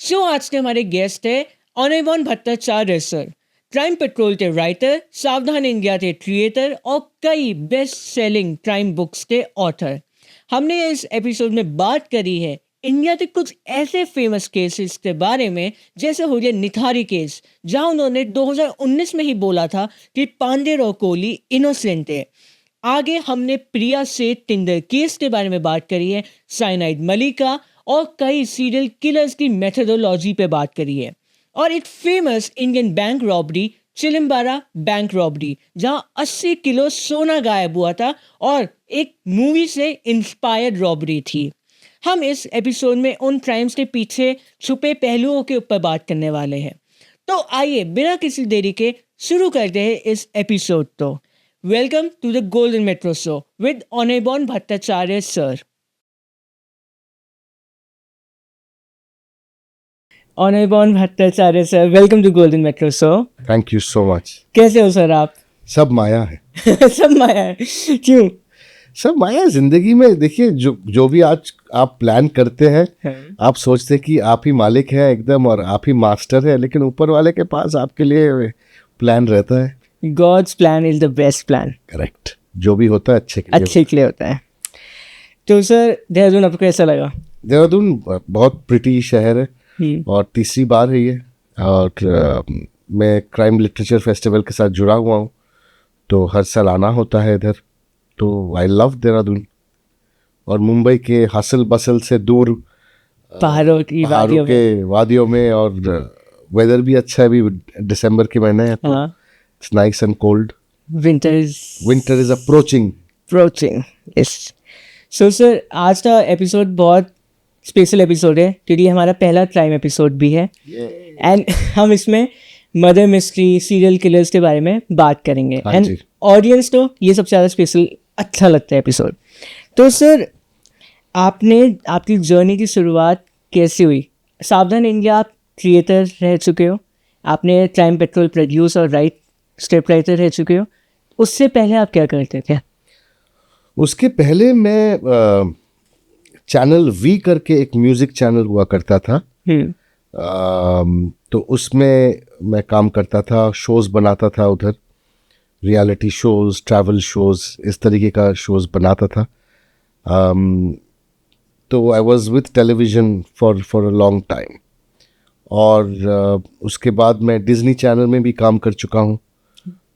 सो आज के हमारे गेस्ट है Anirban Bhattacharya sir. Crime petrol के राइटर, सावधान इंडिया के क्रिएटर और कई बेस्ट सेलिंग क्राइम बुक्स के ऑथर। हमने इस एपिसोड में बात करी है इंडिया के कुछ ऐसे फेमस केसेस के बारे में, जैसे हो गया निथारी केस, जहां उन्होंने 2019 में ही बोला था कि पांडे और कोहली इनोसेंट है। आगे हमने प्रिया सेठ टिंडर केस के बारे में बात करी है, साइनाइड मलिका और कई सीरियल किलर्स की मेथोडोलॉजी पे बात करी है, और एक famous Indian bank robbery, Chelembra bank robbery, जहां 80 किलो सोना गायब हुआ था और एक मूवी से इंस्पायर्ड रॉबरी थी। हम इस एपिसोड में उन क्राइम्स के पीछे छुपे पहलुओं के ऊपर बात करने वाले हैं। तो आइए बिना किसी देरी के शुरू करते हैं इस एपिसोड। तो welcome to the Golden Metro Show with Anirban Bhattacharya sir. Anirban Bhattacharya sir, welcome to Golden Metro Show. Thank you so much. कैसे हो सर आप? सब माया है। सब माया है। क्यों? सब माया है जिंदगी में। देखिए, जो भी आज आप प्लान करते हैं, आप सोचते हैं कि आप ही मालिक हैं एकदम और आप ही मास्टर है, लेकिन ऊपर वाले के पास आपके लिए प्लान रहता है। God's plan is the best plan। Correct. जो भी होता है अच्छे के लिए होता है। तो सर, देहरादून आपको कैसा लगा? देहरादून बहुत प्रिटी शहर है और तीसरी बार है ये। और मैं क्राइम लिटरेचर फेस्टिवल के साथ जुड़ा हुआ हूँ, तो हर साल आना होता है इधर। तो आई लव देहरादून। और मुंबई के हसल बसल से दूर, पहाड़ों के वादियों में, और वेदर भी अच्छा है। अभी दिसंबर के महीने है, तो it's nice and cold. Winter is approaching. Yes. So sir, आज का एपिसोड बहुत स्पेशल एपिसोड है क्योंकि हमारा पहला क्राइम एपिसोड भी है। एंड हम इसमें मर्डर मिस्ट्री, सीरियल किलर्स के बारे में बात करेंगे। एंड ऑडियंस को ये सबसे ज़्यादा स्पेशल अच्छा लगता है एपिसोड। तो सर, आपकी जर्नी की शुरुआत कैसे हुई? सावधान इंडिया आप क्रिएटर रह चुके हो, आपने क्राइम पेट्रोल प्रोड्यूस और स्क्रिप्ट राइटर रह चुके हो। उससे पहले आप क्या करते थे? उसके पहले मैं चैनल वी करके एक म्यूजिक चैनल हुआ करता था। तो उसमें मैं काम करता था, शोज़ बनाता था उधर, रियलिटी शोज़, ट्रैवल शोज़, इस तरीके का शोज़ बनाता था। तो I was with television for a long time. और उसके बाद मैं डिज्नी चैनल में भी काम कर चुका हूँ।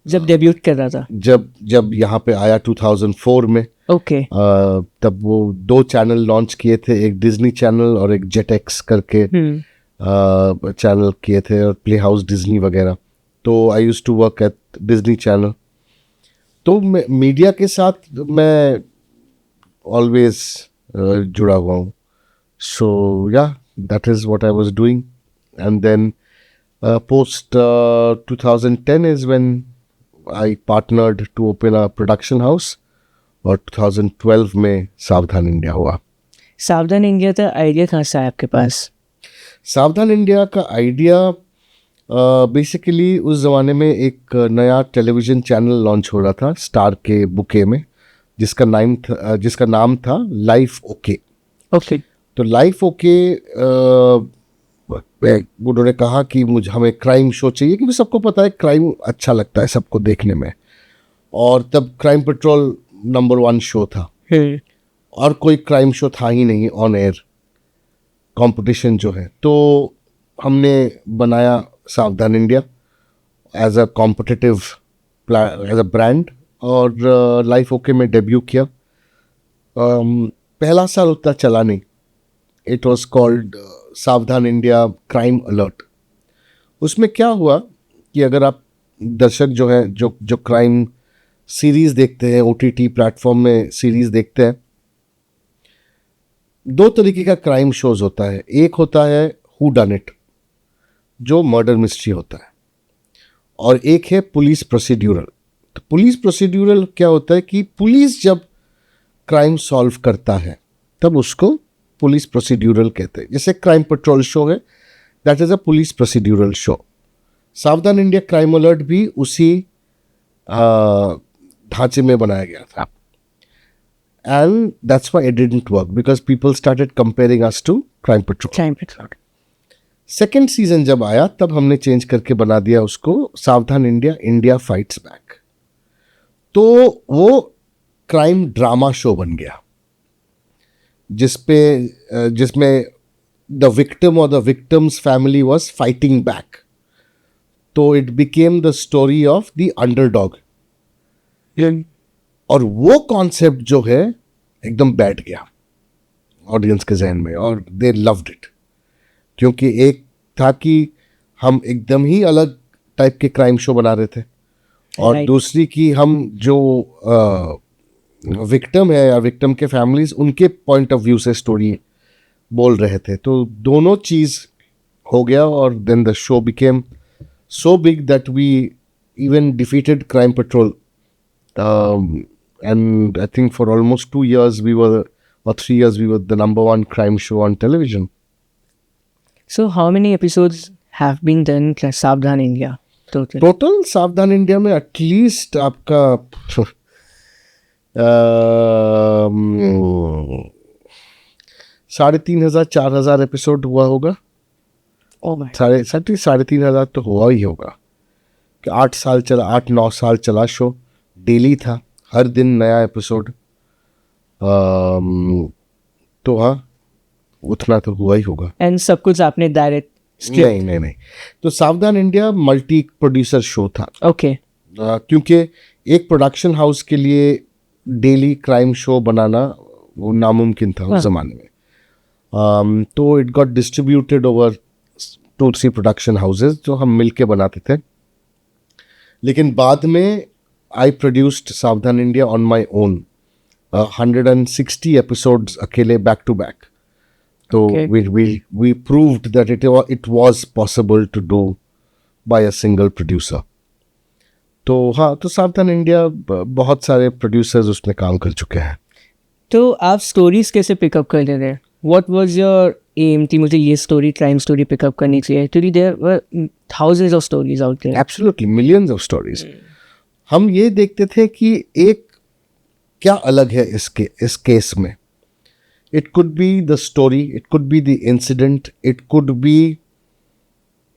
जब डेब्यूट कर रहा था? जब यहाँ पे आया 2004 में। ओके। तब वो 2 चैनल लॉन्च किए थे, एक डिज्नी चैनल और एक जेटेक्स करके चैनल किए थे, और प्ले हाउस डिज्नी वगैरह। तो I used to work at Disney channel. तो मीडिया के साथ मैं ऑलवेज जुड़ा हुआ हूँ। So yeah, that is what I was doing. And then post 2010 is when I partnered to open a production house, और 2012 में सावधान इंडिया हुआ। सावधान इंडिया का आइडिया कहाँ से आया आपके पास? सावधान इंडिया का आइडिया बेसिकली उस ज़माने में एक नया टेलीविज़न चैनल लॉन्च हो रहा था स्टार के बुके में, जिसका नाम था लाइफ ओके। ओके। तो लाइफ ओके, उन्होंने कहा कि हमें क्राइम शो चाहिए, क्योंकि सबको पता है क्राइम अच्छा लगता है सबको देखने में। और तब क्राइम पेट्रोल नंबर 1 शो था, और कोई क्राइम शो था ही नहीं ऑन एयर, कंपटीशन जो है। तो हमने बनाया Savdhaan India as a competitive, as a brand, और लाइफ ओके में डेब्यू किया। पहला साल उतना चला नहीं। It was called Savdhaan India crime alert. उसमें क्या हुआ कि अगर आप दर्शक जो हैं, जो क्राइम सीरीज़ देखते हैं, OTT प्लेटफॉर्म में सीरीज़ देखते हैं, 2 तरीके का क्राइम शोज होता है। एक होता है हू डन इट, जो मर्डर मिस्ट्री होता है, और एक है पुलिस प्रोसीड्यूरल। तो पुलिस प्रोसीड्यूरल क्या होता है कि पुलिस जब क्राइम सॉल्व करता है तब उसको पुलिस प्रोसीड्यूरल कहते हैं। जैसे क्राइम पेट्रोल शो है, that is a police procedural show. Savdhaan India crime alert भी उसी ढांचे में बनाया गया था। And that's why it didn't work, because people started comparing us to crime patrol. Second season जब आया तब हमने चेंज करके बना दिया उसको सावधान इंडिया, इंडिया फाइट्स बैक। तो वो क्राइम ड्रामा शो बन गया जिसमें द विक्टिम और the victim's family was fighting back. तो it became the story of the underdog. और वो कॉन्सेप्ट जो है एकदम बैठ गया ऑडियंस के जहन में और दे लव्ड इट, क्योंकि एक था कि हम एकदम ही अलग टाइप के क्राइम शो बना रहे थे और Right. दूसरी कि हम जो विक्टिम है या विक्टिम के फैमिलीज उनके पॉइंट ऑफ व्यू से स्टोरी बोल रहे थे। तो दोनों चीज हो गया और then the show became so big that we even defeated crime patrol and I think for almost 2 years or 3 years we were the number one crime show on television. So how many episodes have been done Savdhan India total? Total सावधान India में at least आपका 3,500-4,000 episode हुआ होगा। Oh my. 3,500 तो हुआ ही होगा कि 8-9 साल चला शो, डेली था, हर दिन नया एपिसोड। तो हाँ, उतना तो हुआ ही होगा। And सब कुछ आपने डायरेक्ट नहीं, तो सावधान इंडिया मल्टी प्रोड्यूसर शो था। ओके क्योंकि एक प्रोडक्शन हाउस के लिए डेली क्राइम शो बनाना वो नामुमकिन था उस जमाने में। तो it got distributed over 2-3 production houses जो हम मिलके बनाते थे। लेकिन बाद में आई प्रोड्यूस्ड सावधान India on my own, 160 episodes अकेले बैक टू बैक। तो Okay. we proved that it was possible to do by a single producer. तो हाँ, तो सावधान इंडिया बहुत सारे प्रोड्यूसर्स उसमें काम कर चुके हैं। तो आप स्टोरीज कैसे पिकअप करते थे? व्हाट वाज योर एम कि मुझे ये स्टोरी क्राइम स्टोरी पिकअप करनी चाहिए? क्योंकि there were thousands of stories out there. Absolutely millions of stories. हम ये देखते थे कि एक क्या अलग है इस केस में। It could be the story, it could be the incident, it could be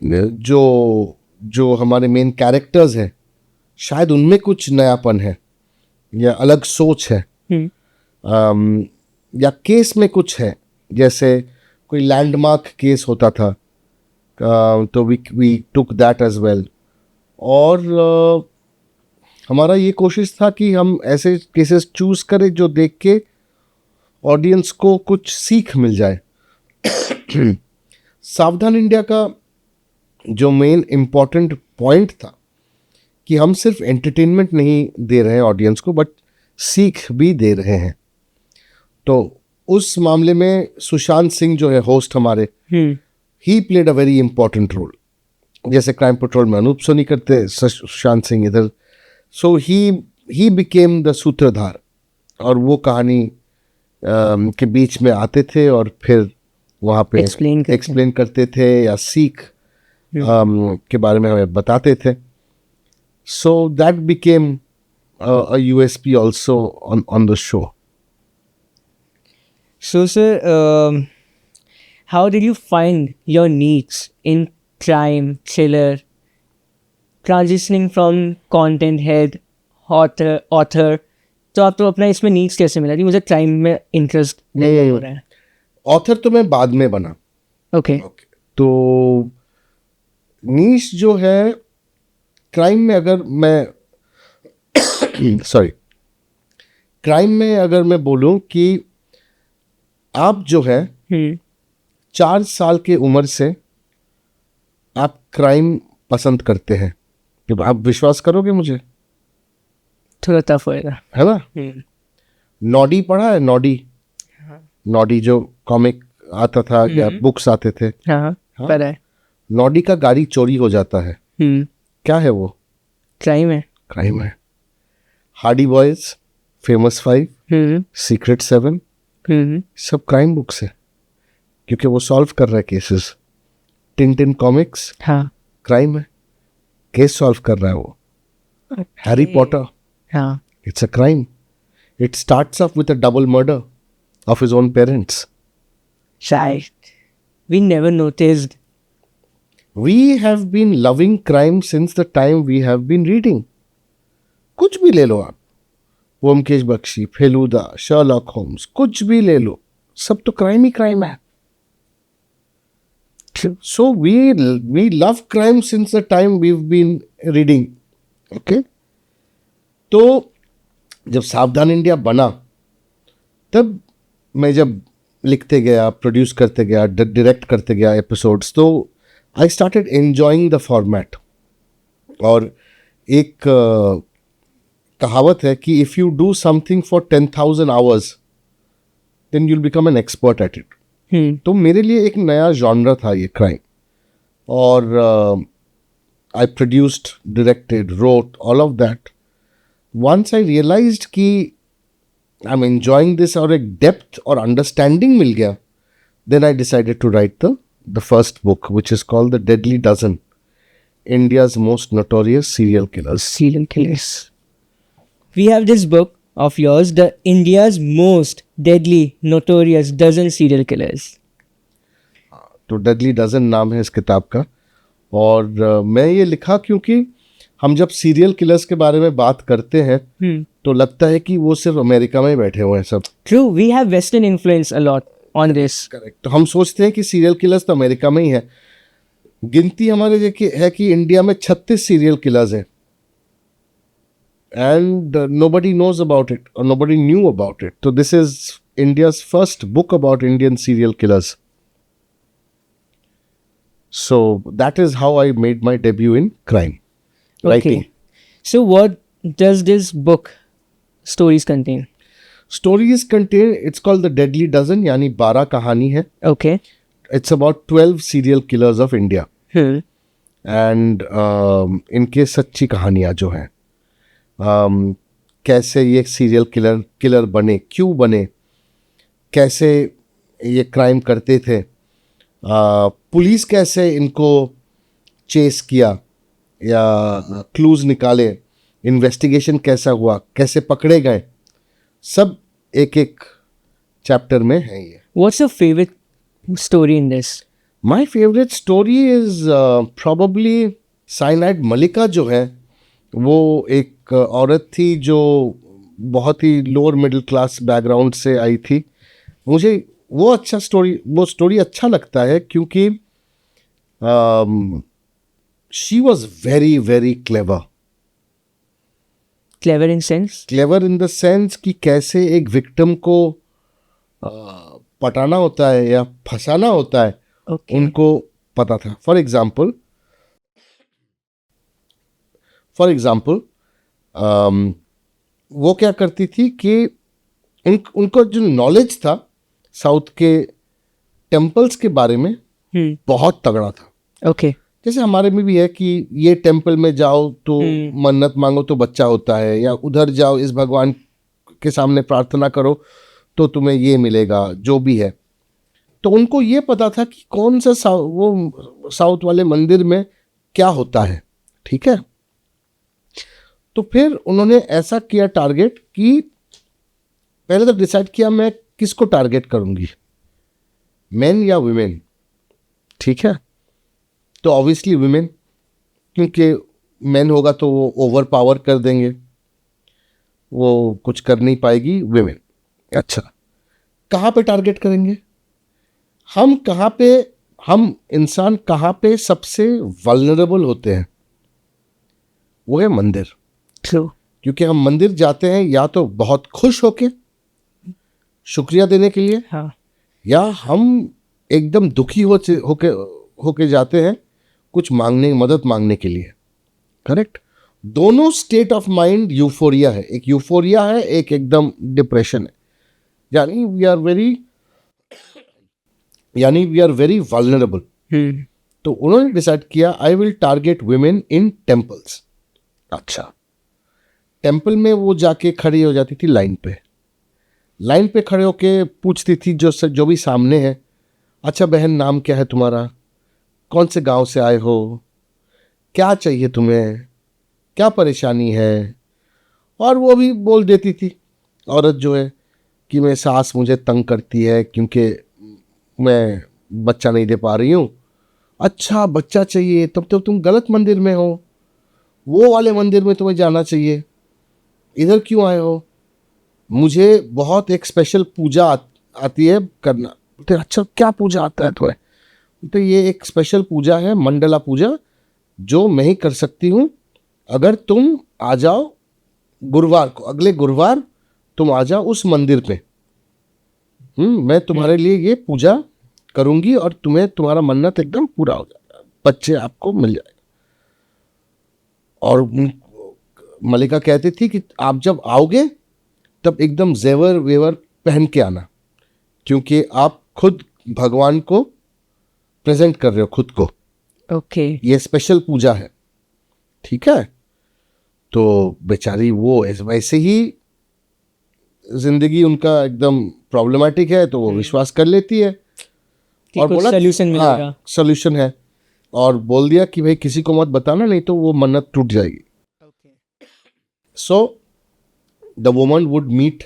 जो हमारे मेन कैरेक्टर्स हैं, शायद उनमें कुछ नयापन है या अलग सोच है। या केस में कुछ है, जैसे कोई लैंडमार्क केस होता था, तो we took that as well. और हमारा ये कोशिश था कि हम ऐसे केसेस चूज करें जो देख के ऑडियंस को कुछ सीख मिल जाए। सावधान इंडिया का जो मेन इम्पॉर्टेंट पॉइंट था कि हम सिर्फ एंटरटेनमेंट नहीं दे रहे हैं ऑडियंस को, बट सीख भी दे रहे हैं। तो उस मामले में सुशांत सिंह जो है होस्ट हमारे, he played a very important role. जैसे क्राइम पेट्रोल में अनूप सोनी करते, सुशांत सिंह इधर। सो ही बिकेम द सूत्रधार, और वो कहानी के बीच में आते थे और फिर वहाँ पे एक्सप्लेन करते थे या सीख के बारे में हमें बताते थे। So that became a USP also on the show. So sir, how did you find your niche in crime, thriller, transitioning from content head, author? तो आप तो अपना इसमें नीच कैसे मिला? जी मुझे क्राइम में इंटरेस्ट नहीं हो रहा है। ऑथर तो मैं बाद में बना। ओके तो नीच जो है क्राइम में, अगर मैं क्राइम में अगर मैं बोलूं कि आप जो है 4 साल के उम्र से आप क्राइम पसंद करते हैं, कि आप विश्वास करोगे मुझे? थोड़ा टफ होएगा, है ना? नॉडी पढ़ा है? नॉडी जो कॉमिक आता था या बुक्स आते थे। हाँ पता है। नॉडी का गाड़ी चोरी हो जाता है। क्या है वो? क्राइम है। हार्डी बॉयज, फेमस 5, सीक्रेट 7, सब क्राइम बुक्स है, क्योंकि वो सॉल्व कर रहा है केसेस। टिन कॉमिक्स, हाँ क्राइम है, केस सॉल्व कर रहा है वो। हैरी पॉटर, हाँ it's a crime. It starts of with a double murder of his own parents. शायद we never noticed We have been loving crime since the time we have been reading. कुछ भी ले लो आप, Byomkesh Bakshi, Feluda, Sherlock Holmes, कुछ भी ले लो, सब तो क्राइम ही क्राइम है. So we love crime since the time we've been reading. Okay? तो जब सावधान इंडिया बना, तब मैं जब लिखते गया, प्रोड्यूस करते गया, डायरेक्ट करते गया एपिसोड्स, तो I started enjoying the format. और एक कहावत है कि if you do something for 10,000 hours then you'll become an expert at it. तो मेरे लिए एक नया जॉनर था ये क्राइम. और I produced, directed, wrote, all of that. Once I realised कि आई एम एंजॉइंग दिस और एक डेप्थ और अंडरस्टैंडिंग मिल गया, then I decided to write the first book, which is called The Deadly Dozen, India's Most Notorious Serial Killers. Serial killers. We have this book of yours, the India's Most Deadly Notorious Dozen Serial Killers. तो deadly dozen नाम है इस किताब का. और मैं ये लिखा क्योंकि हम जब सीरियल किलर्स के बारे में बात करते हैं तो लगता है कि वो सिर्फ अमेरिका में ही बैठे हुए हैं सब. True, we have Western influence a lot on this. Correct. तो हम सोचते हैं कि सीरियल किलर्स तो अमेरिका में ही है. गिनती हमारे है कि इंडिया में 36 सीरियल किलर्स हैं. And nobody knows about it or nobody knew about it. So this is India's first book about Indian serial killers. So that is how I made my debut in crime writing. Okay. So what does this book stories contain? Stories contain, it's called The Deadly Dozen, यानी 12 कहानी है. Okay. It's about 12 serial killers of India. And इनके सच्ची कहानियाँ जो हैं, कैसे ये सीरियल किलर बने, क्यों बने, कैसे ये क्राइम करते थे, पुलिस कैसे इनको चेस किया या क्लूज निकाले, इन्वेस्टिगेशन कैसा हुआ, कैसे पकड़े गए, सब एक एक चैप्टर में है ये. What's your favorite story in this? My favorite story is probably cyanide Mallika जो है, वो एक औरत थी जो बहुत ही लोअर मिडिल क्लास बैकग्राउंड से आई थी. मुझे वो स्टोरी अच्छा लगता है क्योंकि she was very very clever. Clever in sense? Clever in the sense कि कैसे एक विक्टिम को पटाना होता है या फंसाना होता है. Okay. उनको पता था. फॉर एग्जाम्पल वो क्या करती थी कि उनको जो नॉलेज था साउथ के टेम्पल्स के बारे में बहुत तगड़ा था. Okay. जैसे हमारे में भी है कि ये टेम्पल में जाओ तो मन्नत मांगो तो बच्चा होता है, या उधर जाओ इस भगवान के सामने प्रार्थना करो तो तुम्हें ये मिलेगा, जो भी है. तो उनको ये पता था कि कौन सा वो साउथ वाले मंदिर में क्या होता है. ठीक है. तो फिर उन्होंने ऐसा किया टारगेट कि पहले तो डिसाइड किया मैं किसको टारगेट करूंगी, मेन या वुमेन. ठीक है. तो ऑब्वियसली वुमेन, क्योंकि मेन होगा तो वो ओवर पावर कर देंगे, वो कुछ कर नहीं पाएगी वुमेन. अच्छा, कहाँ पे टारगेट करेंगे हम इंसान कहाँ पे सबसे वल्नरेबल होते हैं? वो है मंदिर. True. क्योंकि हम मंदिर जाते हैं या तो बहुत खुश होके शुक्रिया देने के लिए, हाँ. या हम एकदम दुखी होके जाते हैं कुछ मदद मांगने के लिए. करेक्ट. दोनों स्टेट ऑफ माइंड यूफोरिया है. एक यूफोरिया है, एक एकदम डिप्रेशन है. यानी वी आर वेरी वल्नरेबल. तो उन्होंने डिसाइड किया I will target women in temples. अच्छा, टेम्पल में वो जाके खड़ी हो जाती थी लाइन पे खड़े होके पूछती थी जो भी सामने है, अच्छा बहन नाम क्या है तुम्हारा, कौन से गांव से आए हो, क्या चाहिए तुम्हें, क्या परेशानी है. और वो भी बोल देती थी औरत जो है कि मैं सास मुझे तंग करती है क्योंकि मैं बच्चा नहीं दे पा रही हूँ अच्छा बच्चा चाहिए, तब तो तुम गलत मंदिर में हो, वो वाले मंदिर में तुम्हें जाना चाहिए, इधर क्यों आए हो? मुझे बहुत एक स्पेशल पूजा आती है करना। तो अच्छा क्या पूजा आता है तुम्हें? तो ये एक स्पेशल पूजा है, मंडला पूजा, जो मैं ही कर सकती हूँ। अगर तुम आ जाओ गुरुवार को, अगले गुरुवार तुम आ जाओ उस मंदिर पे, मैं तुम्हारे लिए ये पूजा करूंगी और तुम्हें तुम्हारा मन्नत एकदम पूरा हो जाएगा, बच्चे आपको मिल जाएगा। और मलिका कहती थी कि आप जब आओगे तब एकदम जेवर वेवर पहन के आना, क्योंकि आप खुद भगवान को प्रेजेंट कर रहे हो खुद को। ओके। ये स्पेशल पूजा है, ठीक है? तो बेचारी वो वैसे ही जिंदगी उनका एकदम प्रॉब्लमेटिक है, तो वो विश्वास कर लेती है कि और कुछ बोला सॉल्यूशन मिलेगा। हाँ सोल्यूशन है, और बोल दिया कि भाई किसी को मत बताना, नहीं तो वो मन्नत टूट जाएगी। So the woman would meet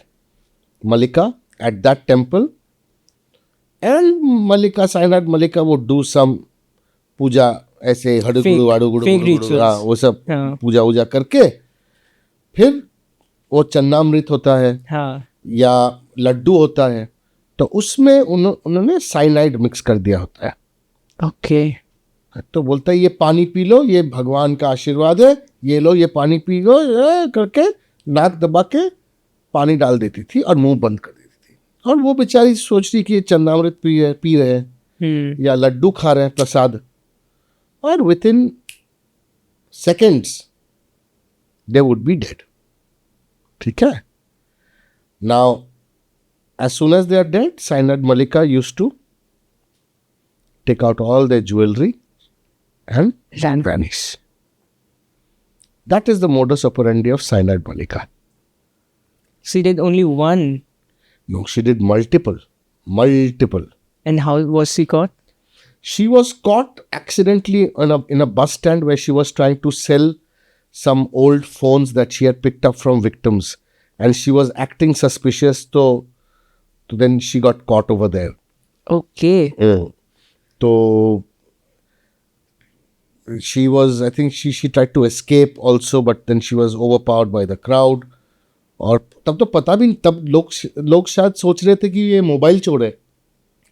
Mallika at that temple and Mallika, cyanide Mallika would do some puja, ऐसे हड़ुगुड़ू वाड़ुगुड़ू fake rituals. हाँ वो सब हाँ। पूजा वूजा करके फिर वो चन्नामृत होता है हाँ। या लड्डू होता है, तो उसमें उन्होंने साइनाइड मिक्स कर दिया होता है। ओके। तो बोलता है ये पानी पी लो, ये भगवान का आशीर्वाद है, ये लो ये पानी पी लो, ये करके नाक दबा के पानी डाल देती थी और मुंह बंद कर देती थी। और वो बेचारी सोच रही कि ये चन्नामृत पी रहे हैं या लड्डू खा रहे हैं प्रसाद, और with in seconds they would be dead. ठीक है? Now as soon as they are dead, Sainath Malika used to take out all their jewelry and vanish. That is the modus operandi of Sainath Malika. She did only one. No, she did multiple. And how was she caught? She was caught accidentally in a bus stand where she was trying to sell some old phones that she had picked up from victims, and she was acting suspicious, so then she got caught over there. Okay. So she was, I think she tried to escape also, but then she was overpowered by the crowd. और तब तो पता भी नहीं, तब लोग शायद सोच रहे थे कि ये मोबाइल चोर है।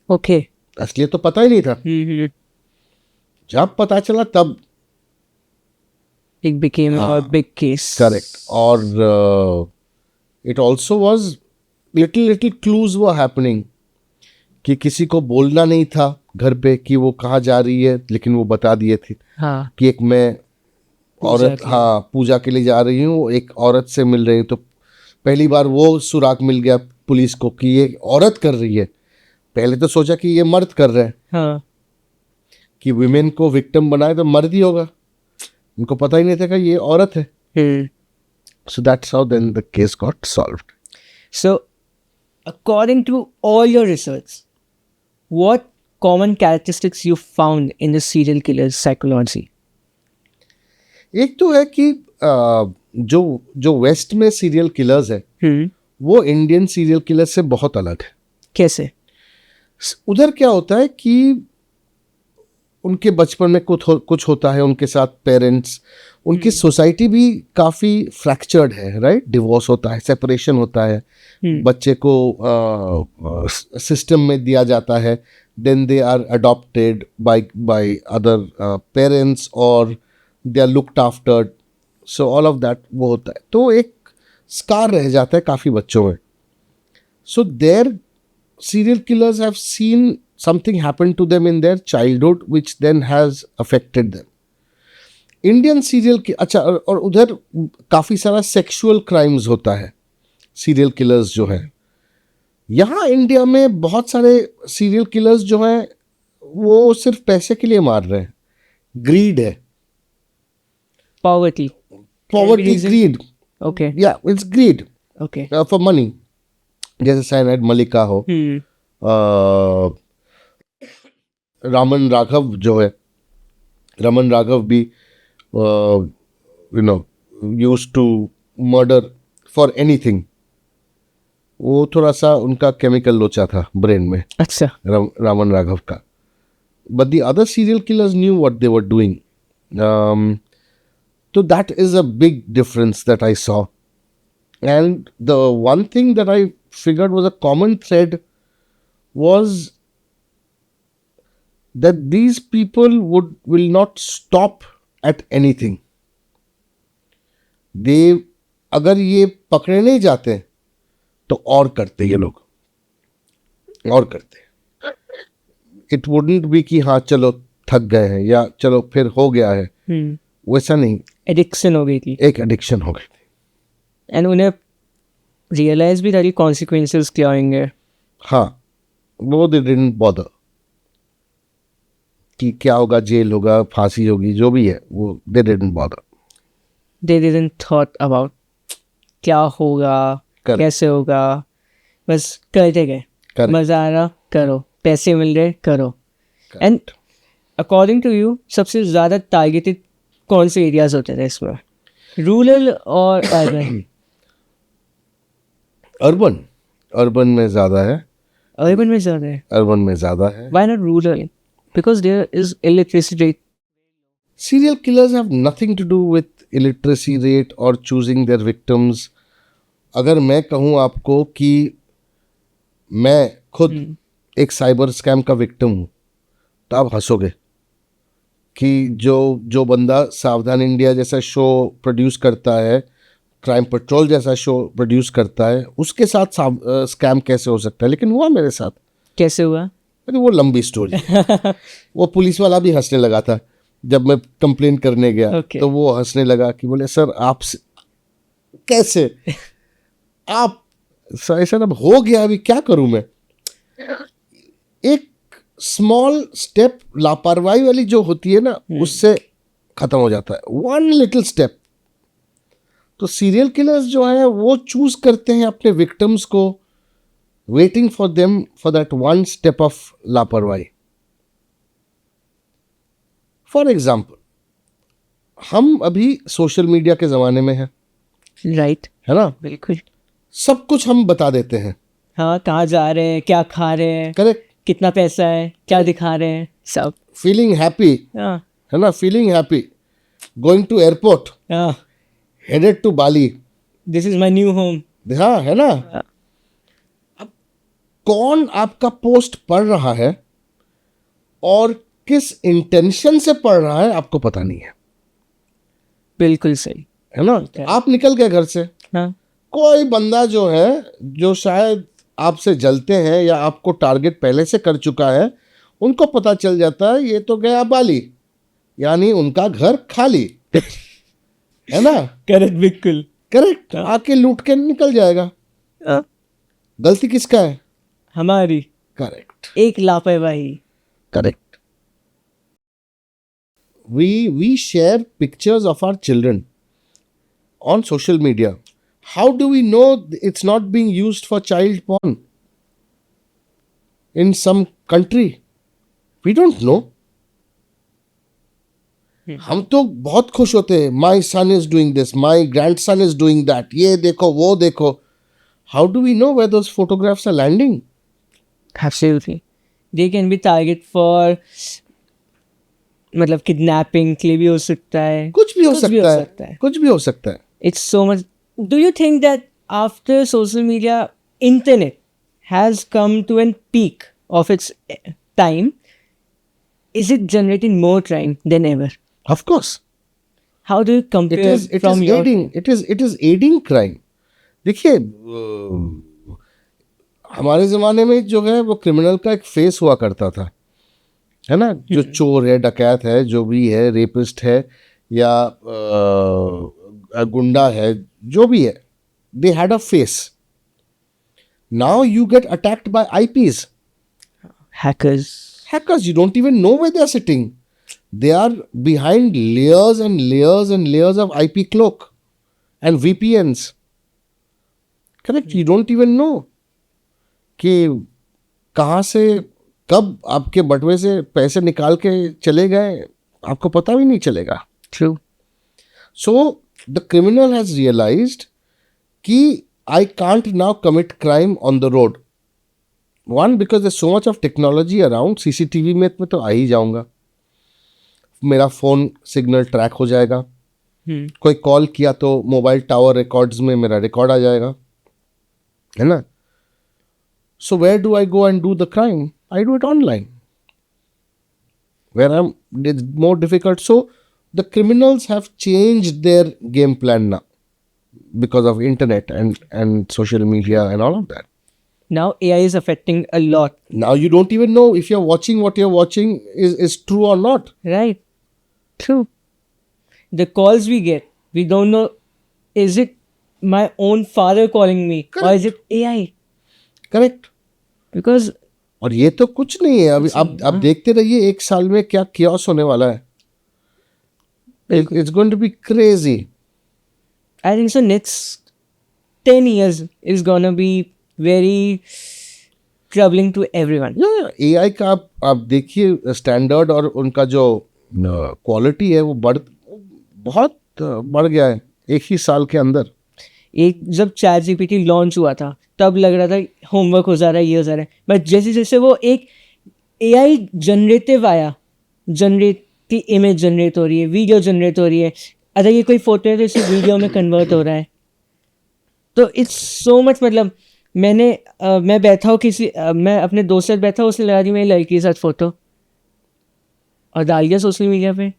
Okay. असलियत तो पता ही नहीं था। जब पता चला तब it became a big case. Correct. और it also was little clues were happening कि किसी को बोलना नहीं था घर पे कि वो कहाँ जा रही है, लेकिन वो बता दिए थे कि एक मैं औरत पूजा के लिए जा रही हूँ, एक औरत से मिल रही हूँ। तो पहली बार वो सुराग मिल गया पुलिस को कि ये औरत कर रही है। पहले तो सोचा कि ये मर्द कर रहे हैं, कि विमेन को विक्टिम बनाए तो मर्द ही होगा, उनको पता ही नहीं था कि ये औरत है। So that's how then the case got solved. So according to all your research, what common characteristics you found in the serial killer's psychology? एक तो है कि जो वेस्ट में सीरियल किलर्स है वो इंडियन सीरियल किलर से बहुत अलग है। कैसे? उधर क्या होता है कि उनके बचपन में कुछ होता है उनके साथ, पेरेंट्स, उनकी सोसाइटी भी काफ़ी फ्रैक्चर्ड है, राइट? डिवोर्स होता है, सेपरेशन होता है, बच्चे को सिस्टम में दिया जाता है, then they are adopted by other parents और they are looked after, so all of that वो होता है। तो एक स्कार रह जाता है काफ़ी बच्चों में। So there serial killers have seen something happen to them in their childhood which then has affected them. Indian serial अच्छा, और उधर काफ़ी सारा सेक्सुअल क्राइम्स होता है सीरियल किलर्स जो है। यहाँ इंडिया में बहुत सारे सीरियल किलर्स जो हैं वो सिर्फ पैसे के लिए मार रहे हैं। ग्रीड है, poverty, greed. Okay, yeah it's greed, okay, for money. जैसे साइनाथ मलिका हो, रामन राघव जो है, रमन राघव भी used to murder for anything. वो थोड़ा सा उनका केमिकल लोचा था ब्रेन में। अच्छा। रामन राघव का। but the other serial killers knew what they were doing. So that is a big difference that I saw. And the one thing that I figured was a common thread was that these people will not stop at anything. They, अगर ये पकड़े नहीं जाते तो और करते ये लोग, और करते. इट वुडंट बी कि हाँ चलो थक गए हैं या चलो फिर हो गया है, वैसा नहीं. एडिक्शन हो गई थी, एक एडिक्शन हो गई थी. एंड उन्हें रियलाइज भी था कि कॉन्सिक्वेंसेस क्या होंगे. हाँ, वो दे डिडंट बॉदर कि क्या होगा, जेल होगा, फांसी होगी, जो भी है वो they didn't bother. They didn't thought about क्या होगा, Correct. कैसे होगा, बस करते गए. Correct. मजा आ रहा करो, पैसे मिल रहे करो. एंड अकॉर्डिंग टू यू सबसे ज़्यादा टारगेटेड कौन से एरियाज होते थे इसमें, रूरल और अर्बन? अर्बन में ज़्यादा है. अर्बन में ज़्यादा है. अर्बन में ज़्यादा है. Why not rural? Because there is illiteracy rate. Serial killers have nothing to do with illiteracy rate or choosing their victims. अगर मैं कहूँ आपको कि मैं खुद एक साइबर स्कैम का विक्टिम हूँ तो आप हंसोगे कि जो बंदा सावधान इंडिया जैसा शो प्रोड्यूस करता है, क्राइम पेट्रोल जैसा शो प्रोड्यूस करता है, उसके साथ स्कैम कैसे हो सकता है. लेकिन हुआ मेरे साथ. कैसे हुआ? अरे वो लंबी स्टोरी. वो पुलिस वाला भी हंसने लगा था जब मैं कंप्लेन करने गया. Okay. तो वो हंसने लगा कि बोले सर आप कैसे आप ऐसा ना हो गया, अभी क्या करूं मैं. एक स्मॉल स्टेप लापरवाही वाली जो होती है ना, उससे खत्म हो जाता है. One little step. तो सीरियल किलर्स जो है वो चूज करते हैं अपने विक्टिम्स को, waiting for them for that one step of लापरवाही. फॉर एग्जाम्पल, हम अभी सोशल मीडिया के ज़माने में हैं, राइट? है ना. बिल्कुल. सब कुछ हम बता देते हैं. हाँ, कहाँ जा रहे हैं, क्या खा रहे हैं, करेक्ट. कितना पैसा है, क्या दिखा रहे हैं, सब. फीलिंग हैप्पी, हाँ है ना. Feeling happy, going to airport, हाँ, headed to Bali. This is my new home. हाँ, है ना. अब कौन आपका पोस्ट पढ़ रहा है और किस इंटेंशन से पढ़ रहा है आपको पता नहीं है. बिल्कुल सही. है ना. आप निकल गए घर से, हाँ, कोई बंदा जो है, जो शायद आपसे जलते हैं या आपको टारगेट पहले से कर चुका है, उनको पता चल जाता है ये तो गया बाली, यानी उनका घर खाली. है ना. करेक्ट. बिल्कुल करेक्ट. आके लूट के निकल जाएगा. हाँ, गलती किसका है? हमारी. करेक्ट. एक लापरवाही. Correct. We share pictures of our children on social media. How do we know it's not being used for child porn in some country? We don't know. हम तो बहुत खुश होते हैं. My son is doing this, my grandson is doing that. ये देखो, वो देखो. How do we know where those photographs are landing? Absolutely. They can be target for मतलब किडनैपिंग के लिए भी हो सकता है. कुछ भी हो सकता है. कुछ भी हो सकता है. It's so much. Do you think that after social media, internet has come to a peak of its time? Is it generating more crime than ever? Of course. How do you compare from your... It is aiding crime. देखिए, हमारे ज़माने में जो है वो criminal का एक face हुआ करता था, है ना. जो चोर है, डकैत है, जो भी है, रेपिस्ट है या गुंडा है, जो भी है, they had a face. Now you get attacked by IPs. Hackers, you don't even know where they are sitting. They are behind layers and layers and layers of IP cloak and VPNs. Correct. You don't even know कि कहाँ से कब आपके बटुए से पैसे निकाल के चले गए, आपको पता भी नहीं चलेगा. True. So the criminal has realized कि I can't now commit crime on the road. One because there so much of technology around, CCTV में मैं तो आ ही जाऊंगा, मेरा फोन सिग्नल ट्रैक हो जाएगा, कोई कॉल किया तो मोबाइल टावर रिकॉर्ड्स में मेरा रिकॉर्ड आ जाएगा, है ना. So where do I go and do the crime? I do it online, where it's more difficult. So the criminals have changed their game plan now because of internet and social media and all of that. Now AI is affecting a lot. Now you don't even know if you're watching what you're watching is true or not. Right. True. The calls we get, we don't know, is it my own father calling me or is it AI? Correct. Because और ये तो कुछ नहीं है अभी. अब देखते रहिए 1 साल में क्या chaos होने वाला है. It's going to be crazy. I think so next 10 years is gonna be very troubling to everyone. AI का आप देखिए स्टैंडर्ड और उनका जो क्वालिटी है वो बहुत बढ़ गया है 1 ही साल के अंदर. एक जब ChatGPT लॉन्च हुआ था तब लग रहा था होमवर्क हो जा रहा है, ये हो जा रहा है, बट जैसे जैसे वो एक AI जनरेटिव आया, की इमेज जनरेट हो रही है, वीडियो जनरेट हो रही है, अगर ये कोई फोटो है तो इसे वीडियो में कन्वर्ट हो रहा है. तो इट्स सो मच, मतलब मैं बैठा हूँ मैं अपने दोस्त से बैठा हूँ, उसने लगा दी मेरी लड़की के साथ फोटो और डाल दिया सोशल मीडिया पे.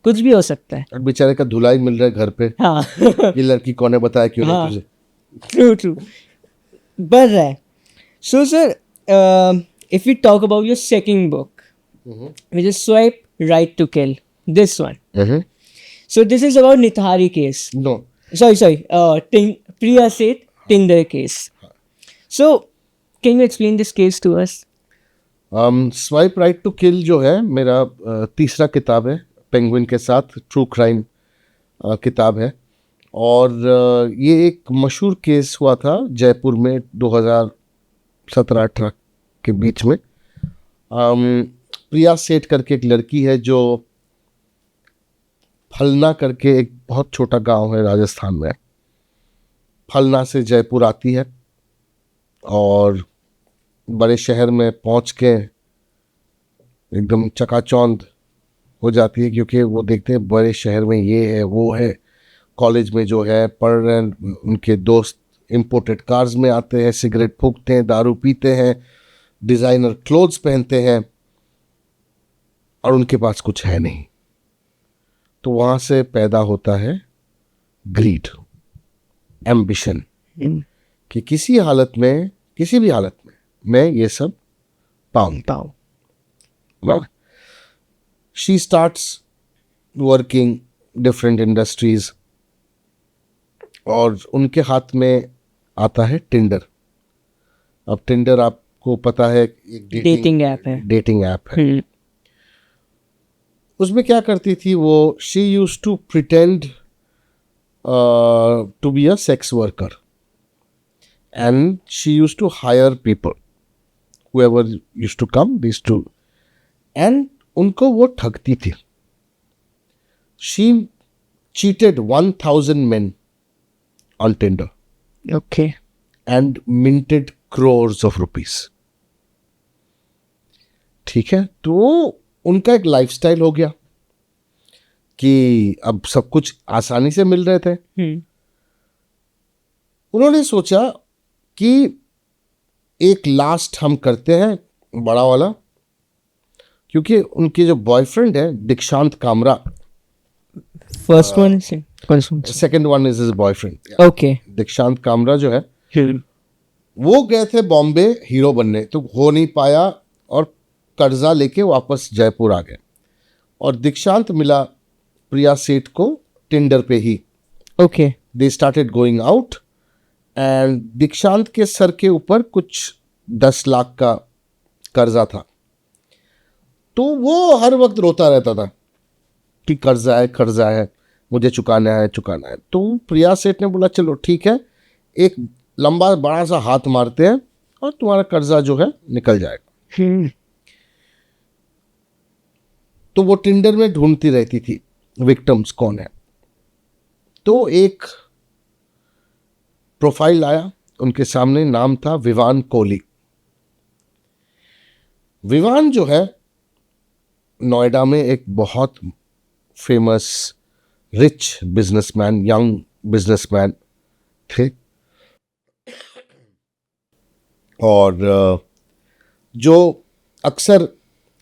कुछ भी हो सकता है. और बेचारे का धुलाई मिल रहा है घर पे. हाँ. ये लड़की कौन है बताया क्यों नहीं तुझे. True. बढ़ रहा है. So sir, if we talk about your second book, which is Swipe Right to Kill, this one. So this is about Nithari case. No. Sorry. Priya Seth Tinder case. So can you explain this case to us? Swipe Right to Kill जो है मेरा तीसरा किताब है penguin के साथ, true crime किताब है. और ये एक मशहूर केस हुआ था जयपुर में 2017-18 के बीच में. प्रिया सेठ करके एक लड़की है जो फलना करके एक बहुत छोटा गांव है राजस्थान में, फलना से जयपुर आती है और बड़े शहर में पहुंच के एकदम चकाचौंध हो जाती है, क्योंकि वो देखते हैं बड़े शहर में ये है वो है, कॉलेज में जो है पढ़ रहे हैं, उनके दोस्त इंपोर्टेड कार्स में आते हैं, सिगरेट फूकते हैं, दारू पीते हैं, डिज़ाइनर क्लोथ्स पहनते हैं और उनके पास कुछ है नहीं. तो वहाँ से पैदा होता है ग्रीड, एम्बिशन, कि किसी हालत में, किसी भी हालत में मैं ये सब पाऊँ. She starts working different industries और उनके हाथ में आता है टिंडर. अब टिंडर आपको पता है एक डेटिंग ऐप है. उसमें क्या करती थी वो, she used to pretend to be a sex worker and she used to hire people whoever used to come, these two, and उनको वो ठगती थी. She cheated 1,000 men on Tinder. Okay. And minted crores of rupees. ठीक है, तो उनका एक lifestyle हो गया कि अब सब कुछ आसानी से मिल रहे थे. उन्होंने सोचा कि एक लास्ट हम करते हैं बड़ा वाला, क्योंकि उनके जो बॉयफ्रेंड है दीक्षांत Kamra, first one, second one is his boyfriend. Okay. दीक्षांत कामरा जो है वो गए थे बॉम्बे हीरो बनने, तो हो नहीं पाया और कर्जा लेके वापस जयपुर आ गए. और दीक्षांत मिला प्रिया सेठ को टिंडर पे ही. Okay. They started going out and Dikshant के सर के ऊपर कुछ 10 लाख का कर्जा था. तो वो हर वक्त रोता रहता था कि कर्जा है, मुझे चुकाना है. तो प्रिया सेठ ने बोला चलो ठीक है, एक लंबा बड़ा सा हाथ मारते हैं और तुम्हारा कर्जा जो है निकल जाएगा. तो वो टिंडर में ढूंढती रहती थी विक्टिम्स कौन है. तो एक प्रोफाइल आया उनके सामने, नाम था विवान कोहली. विवान जो है नोएडा में एक बहुत famous rich businessman, young businessman थे, और जो अक्सर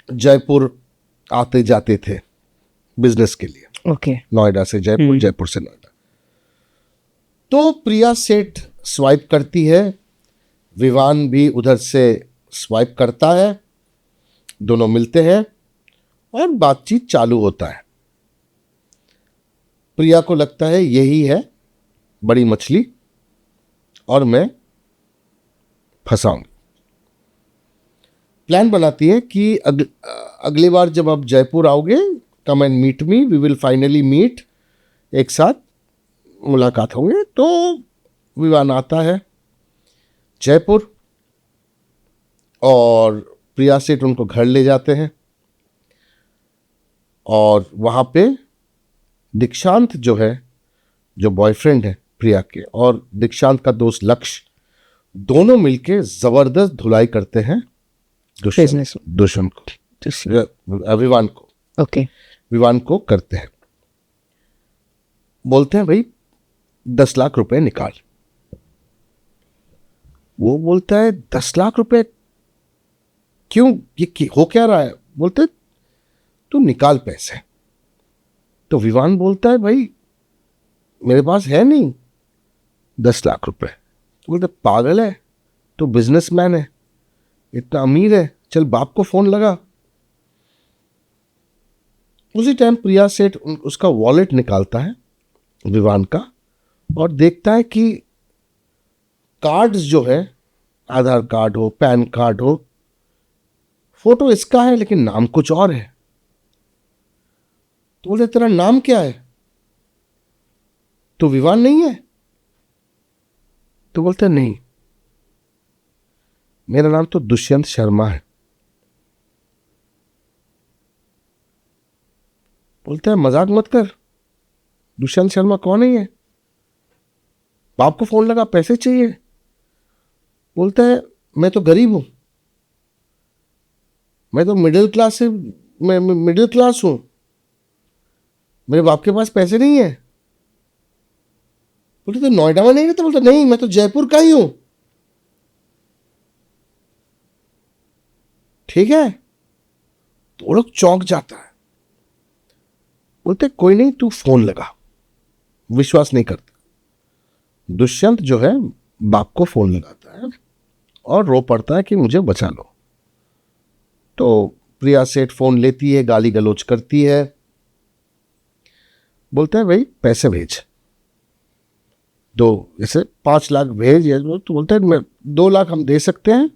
जयपुर आते जाते थे बिजनेस के लिए। ओके। नोएडा से जयपुर, जयपुर से नोएडा। तो प्रिया सेठ स्वाइप करती है, विवान भी उधर से स्वाइप करता है, दोनों मिलते हैं और बातचीत चालू होता है। प्रिया को लगता है यही है बड़ी मछली और मैं फंसाऊंगी। प्लान बनाती है कि अगली बार जब आप जयपुर आओगे, come and meet me, we will finally meet, एक साथ मुलाकात होंगे। तो विवान आता है जयपुर और प्रिया सेठ उनको घर ले जाते हैं, और वहाँ पे दीक्षांत जो है, जो बॉयफ्रेंड है प्रिया के, और दीक्षांत का दोस्त लक्ष्य, दोनों मिलके जबरदस्त धुलाई करते हैं दुष्यंत को, विवान को। ओके। विवान को करते हैं, बोलते हैं भाई 10 लाख रुपए निकाल। वो बोलता है 10 लाख रुपए क्यों, ये हो क्या रहा है? बोलते तू निकाल पैसे। तो विवान बोलता है भाई मेरे पास है नहीं 10 लाख रुपए। तो बोलते पागल है, तो बिजनेसमैन है, इतना अमीर है, चल बाप को फोन लगा। उसी टाइम प्रिया सेठ उसका वॉलेट निकालता है विवान का, और देखता है कि कार्ड्स जो है, आधार कार्ड हो, पैन कार्ड हो, फोटो इसका है लेकिन नाम कुछ और है। तो बोले तेरा नाम क्या है? तो विवान नहीं है? तो बोलते नहीं, मेरा नाम तो दुष्यंत शर्मा है। बोलता है मजाक मत कर, दुष्यंत शर्मा कौन है ये? बाप को फोन लगा, पैसे चाहिए। बोलता है मैं तो गरीब हूं, मैं तो मिडिल क्लास से, मैं मिडिल क्लास हूं, मेरे बाप के पास पैसे नहीं है। बोलते तो नोएडा में नहीं रहता? बोलता नहीं, मैं तो जयपुर का ही हूं। ठीक है, तो वो लोग चौंक जाता है। बोलते कोई नहीं, तू फोन लगा। विश्वास नहीं करता। दुष्यंत जो है बाप को फोन लगाता है और रो पड़ता है कि मुझे बचा लो। तो प्रिया सेठ फोन लेती है, गाली गलौज करती है, बोलता है भाई पैसे भेज, जैसे 5 लाख भेज। तो बोलता है मैं 2 लाख हम दे सकते हैं,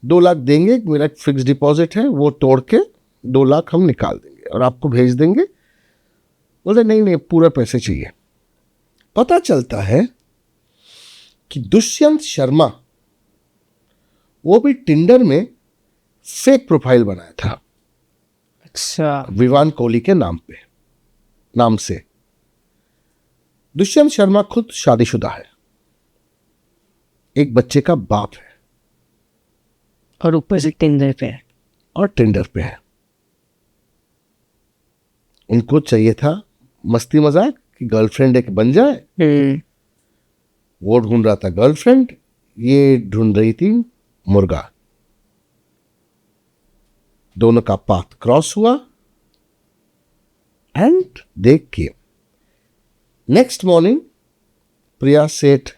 2 लाख देंगे, मेरा एक फिक्स डिपॉजिट है, वो तोड़ के 2 लाख हम निकाल देंगे और आपको भेज देंगे। बोलते नहीं नहीं, पूरा पैसे चाहिए। पता चलता है कि दुष्यंत शर्मा वो भी टिंडर में फेक प्रोफाइल बनाया था। अच्छा। विवान कोहली के नाम से। दुष्यंत शर्मा खुद शादीशुदा है, एक बच्चे का बाप है, और ऊपर से टिंडर पे है। उनको चाहिए था मस्ती मजाक कि गर्लफ्रेंड एक बन जाए। वो ढूंढ रहा था गर्लफ्रेंड, ये ढूंढ रही थी मुर्गा। दोनों का पाथ क्रॉस हुआ एंड देख के नेक्स्ट मॉर्निंग प्रिया सेठ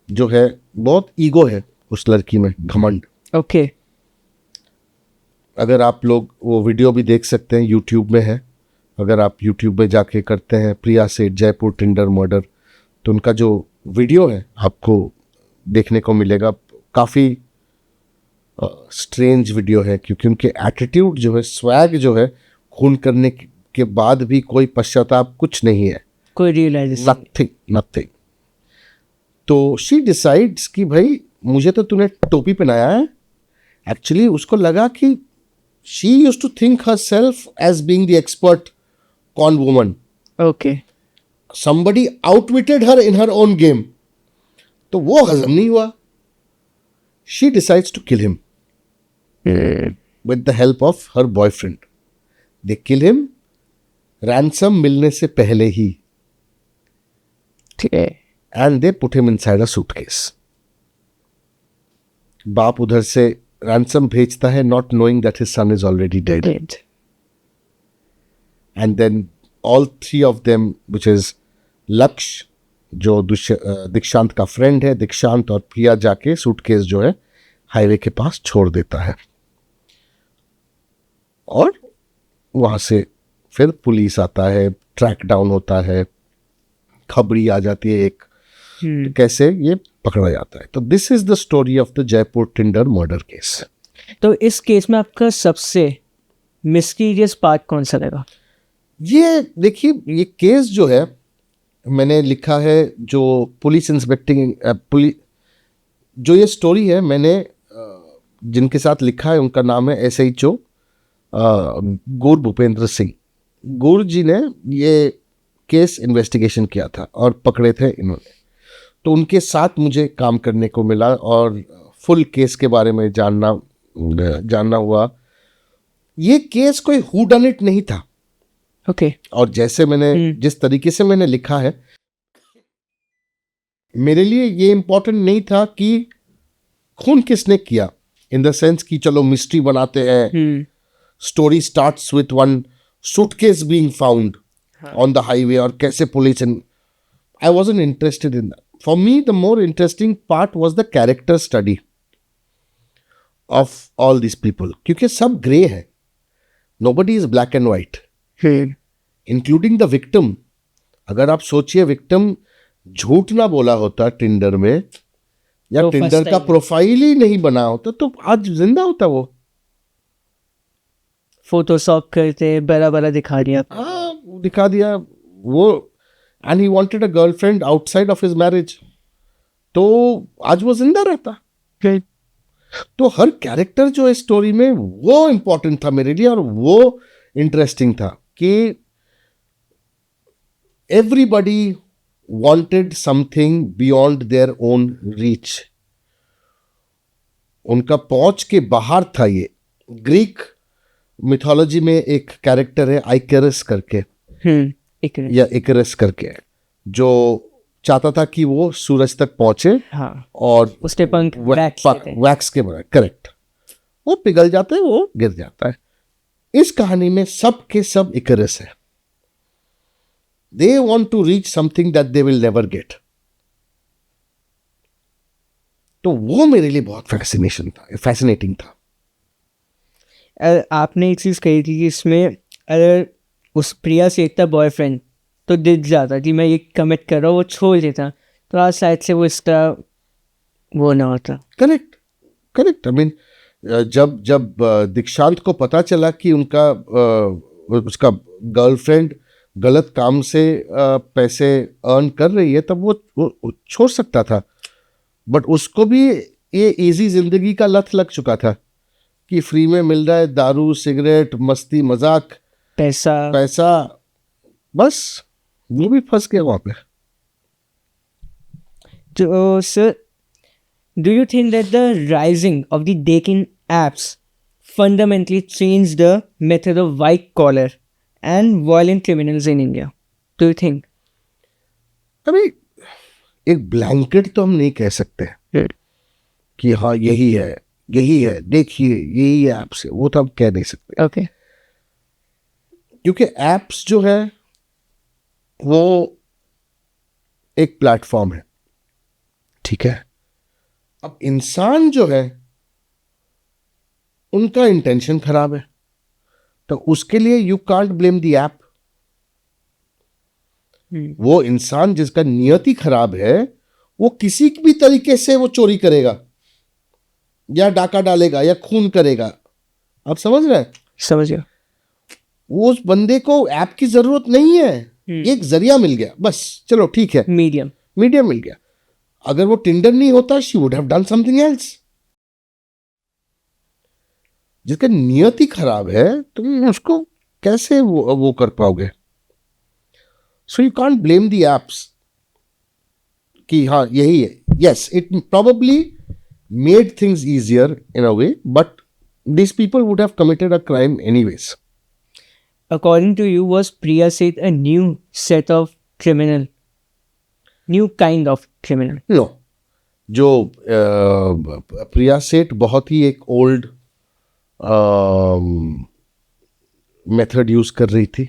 जो है, बहुत ईगो है उस लड़की में, घमंड। ओके। अगर आप लोग वो वीडियो भी देख सकते हैं, यूट्यूब में है, अगर आप यूट्यूब में जाके करते हैं प्रिया सेठ जयपुर टिंडर मर्डर, तो उनका जो वीडियो है आपको देखने को मिलेगा। काफ़ी स्ट्रेंज वीडियो है, क्योंकि उनके एटीट्यूड जो है, स्वैग जो है, खून करने के बाद भी कोई पश्चाताप कुछ नहीं है, कोई रियलाइजेशन, नथिंग। तो शी डिसाइड्स कि भाई मुझे तो तूने टोपी पहनाया है। एक्चुअली उसको लगा कि she used to think herself as being the expert con woman. Okay. somebody outwitted her in her own game, तो वो हजम नहीं हुआ। She decides to kill him. with the help of her boyfriend. They kill him, ransom मिलने से पहले ही, ठीक है. and they put him inside a suitcase. बाप उधर से ransom भेजता है, not knowing that his son is already dead. Dead. And then all three of them, which is लक्ष्य जो दीक्षांत का फ्रेंड है, दीक्षांत और प्रिया जाके सूटकेस जो है हाईवे के पास छोड़ देता है और वहां से फिर पुलिस आता है, ट्रैक डाउन होता है, खबरी आ जाती है एक, तो कैसे ये पकड़ा जाता है. तो this is the story of the Jaipur Tinder murder case. तो इस केस में आपका सबसे मिस्टीरियस पार्ट कौन सा लगा? ये देखिए, ये केस जो है मैंने लिखा है, जो पुलिस इंस्पेक्टिंग जो ये स्टोरी है मैंने जिनके साथ लिखा है उनका नाम है SHO गुर भूपेंद्र सिंह. गुर जी ने ये केस इन्वेस्टिगेशन किया था और पकड़े थे इन्होंने, तो उनके साथ मुझे काम करने को मिला और फुल केस के बारे में जानना हुआ. ये केस कोई हू डन इट नहीं था. ओके. और जैसे मैंने जिस तरीके से मैंने लिखा है, मेरे लिए ये इम्पोर्टेंट नहीं था कि खून किसने किया, इन द सेंस कि चलो मिस्ट्री बनाते हैं, story starts with one suitcase being found on the highway और कैसे police and I wasn't interested in that. For me the more interesting part was the character study of all this people, क्योंकि सब grey है, nobody is black and white, including the victim. अगर आप सोचिए victim झूठ ना बोला होता टिंडर में, या तो टिंडर का प्रोफाइल ही नहीं बना होता, तो आज जिंदा होता वो. फोटोशॉप करते बड़ा बड़ा दिखा दिया. दिखा दिया वो. And he wanted a girlfriend outside of his marriage, तो आज वो जिंदा रहता. तो हर कैरेक्टर जो है स्टोरी में वो इम्पोर्टेंट था मेरे लिए, और वो इंटरेस्टिंग था कि everybody wanted something beyond their own reach. उनका पहुंच के बाहर था. ये ग्रीक मिथोलॉजी में एक कैरेक्टर है आइकरस करके, या इकरस करके, जो चाहता था कि वो सूरज तक पहुंचे. हाँ. और उसके पंख वैक्स के बना, करेक्ट, वो पिघल जाता है, वो गिर जाता है. इस कहानी में सब के सब इकरस है. They want to reach something that they will never get. तो वो मेरे लिए बहुत फैसिनेटिंग था. आपने एक चीज़ कही थी कि इसमें अगर उस प्रिया से एक था बॉयफ्रेंड तो दिख जाता कि मैं ये कमिट कर रहा हूँ, वो छोड़ देता, तो आज शायद से वो इसका वो ना होता. करेक्ट. आई मीन जब दीक्षांत को पता चला कि उसका गर्लफ्रेंड गलत काम से पैसे अर्न कर रही है, तब वो छोड़ सकता था. बट उसको भी ये इजी जिंदगी का लत लग चुका था कि फ्री में मिल रहा है दारू, सिगरेट, मस्ती, मजाक, पैसा, बस वो भी फंस गया वहां पे. तो sir, do you think that the rising of the dating apps fundamentally change the method of white collar and violent criminals in India? Do you think? अभी एक ब्लैंकेट तो हम नहीं कह सकते कि हाँ यही है, देखिए यही है ऐप से, वो तो हम कह नहीं सकते. Okay. क्योंकि एप्स जो है वो एक प्लेटफॉर्म है, ठीक है. अब इंसान जो है उनका इंटेंशन खराब है, तो उसके लिए you can't blame the app. वो इंसान जिसका नियति खराब है, वो किसी भी तरीके से वो चोरी करेगा, या डाका डालेगा, या खून करेगा. आप समझ रहे हैं? समझ गया. वो उस बंदे को ऐप की जरूरत नहीं है, एक जरिया मिल गया, बस चलो ठीक है, मीडियम मिल गया. अगर वो टिंडर नहीं होता, she would have done something else. जिसका नियति खराब है, तुम उसको कैसे वो कर पाओगे? So you can't blame the apps कि हाँ यही है. Yes, it probably made things easier in a way, but these people would have committed a crime anyways. According to you, was Priya Seth a new set of criminal? New kind of criminal? No. जो प्रिया सेठ बहुत ही एक old method use कर रही थी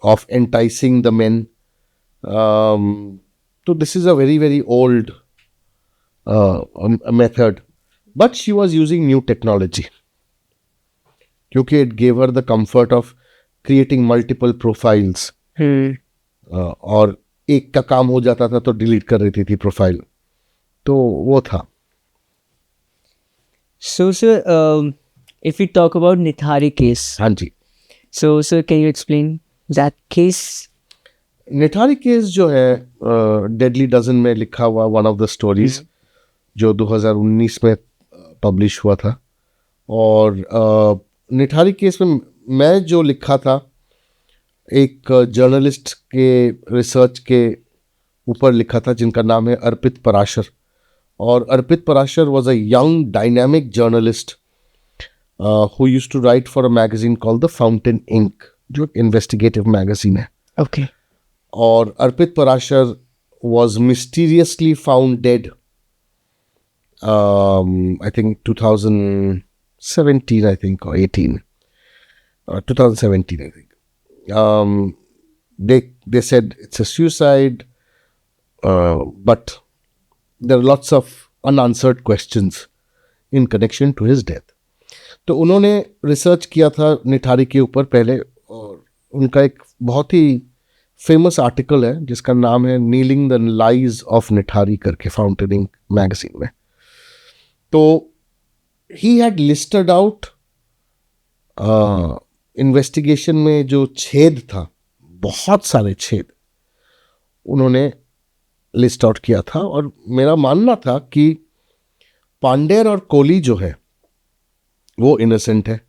of enticing the men. तो this is a very very old method, but she was using new technology क्योंकि it gave her the comfort of creating multiple profiles. और एक का काम हो जाता था तो डिलीट कर देती थी प्रोफाइल. तो वो था. So, sir, if we talk about Nithari case, हाँ जी. so, sir, can you explain that case? Nithari case जो है डेडली डजन में लिखा हुआ वन ऑफ द स्टोरीज जो 2019 में पब्लिश हुआ था. और निठारी केस में मैं जो लिखा था एक जर्नलिस्ट के रिसर्च के ऊपर लिखा था जिनका नाम है अर्पित पराशर. और Arpit Parashar was a young dynamic journalist who used to write for a magazine called the Fountain Ink, जो इन्वेस्टिगेटिव मैगजीन है. Okay. और Arpit Parashar was mysteriously found dead I think 2017 I think or 18 2017 I think. They said it's a suicide, but there are lots of unanswered questions in connection to his death. तो उन्होंने research किया था निठारी के ऊपर पहले, और उनका एक बहुत ही फेमस आर्टिकल है जिसका नाम है kneeling the lies of Nithari करके फाउंटेनिंग मैगजीन में. तो he had listed out investigation में जो छेद था, बहुत सारे छेद उन्होंने लिस्ट आउट किया था. और मेरा मानना था कि पांडेर और कोहली जो है वो इनोसेंट है,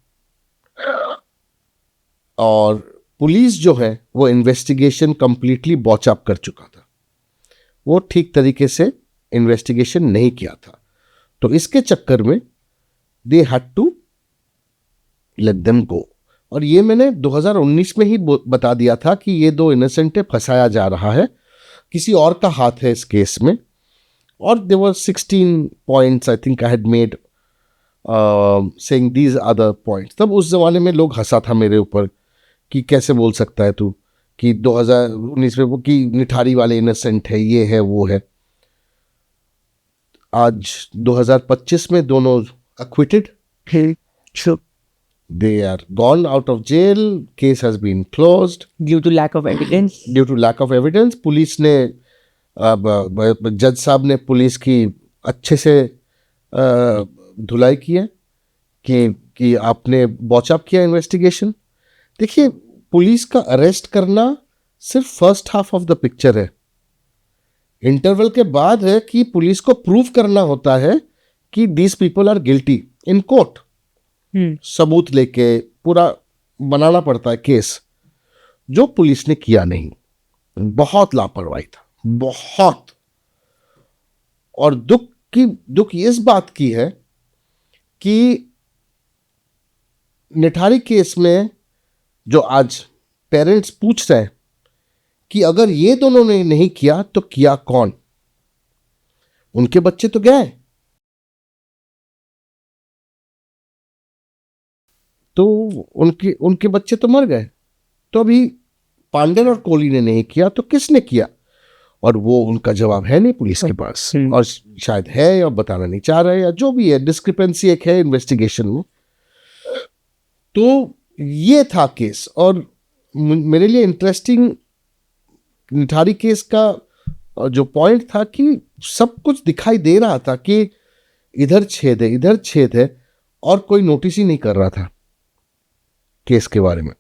और पुलिस जो है वो इन्वेस्टिगेशन कंप्लीटली बॉच अप कर चुका था. वो ठीक तरीके से इन्वेस्टिगेशन नहीं किया था. तो इसके चक्कर में they had to let them go. और ये मैंने 2019 में ही बता दिया था कि ये दो इनोसेंट है, फंसाया जा रहा है, किसी और का हाथ है इस केस में. और there were 16 points I think I had made saying these other points. तब उस जमाने में लोग हंसा था मेरे ऊपर कि कैसे बोल सकता है तू कि 2019 में वो कि निठारी वाले इनोसेंट है, ये है वो है. आज 2025 में दोनों acquitted. Sure. They are gone out of jail. Case has been closed. Due to lack of evidence. Due to lack of evidence. Police ने जज साहब ने पुलिस की अच्छे से धुलाई की है कि आपने बॉचअप किया इन्वेस्टिगेशन. देखिए, पुलिस का अरेस्ट करना सिर्फ first half of the picture है. इंटरवल के बाद है कि पुलिस को प्रूव करना होता है कि these people are guilty in court. सबूत लेके पूरा बनाना पड़ता है केस, जो पुलिस ने किया नहीं. बहुत लापरवाही था, बहुत. और दुख इस बात की है कि निठारी केस में जो आज पेरेंट्स पूछ रहे हैं कि अगर ये दोनों ने नहीं किया तो किया कौन. उनके बच्चे तो गए, तो उनके बच्चे तो मर गए. तो अभी पांडेर और कोहली ने नहीं किया तो किसने किया? और वो उनका जवाब है नहीं पुलिस के पास, और शायद है या बताना नहीं चाह रहे, या जो भी है, डिस्क्रिपेंसी एक है इन्वेस्टिगेशन में. तो ये था केस. और मेरे लिए इंटरेस्टिंग निठारी केस का जो पॉइंट था कि सब कुछ दिखाई दे रहा था कि इधर छेद है, इधर छेद है, और कोई नोटिस ही नहीं कर रहा था केस के बारे में.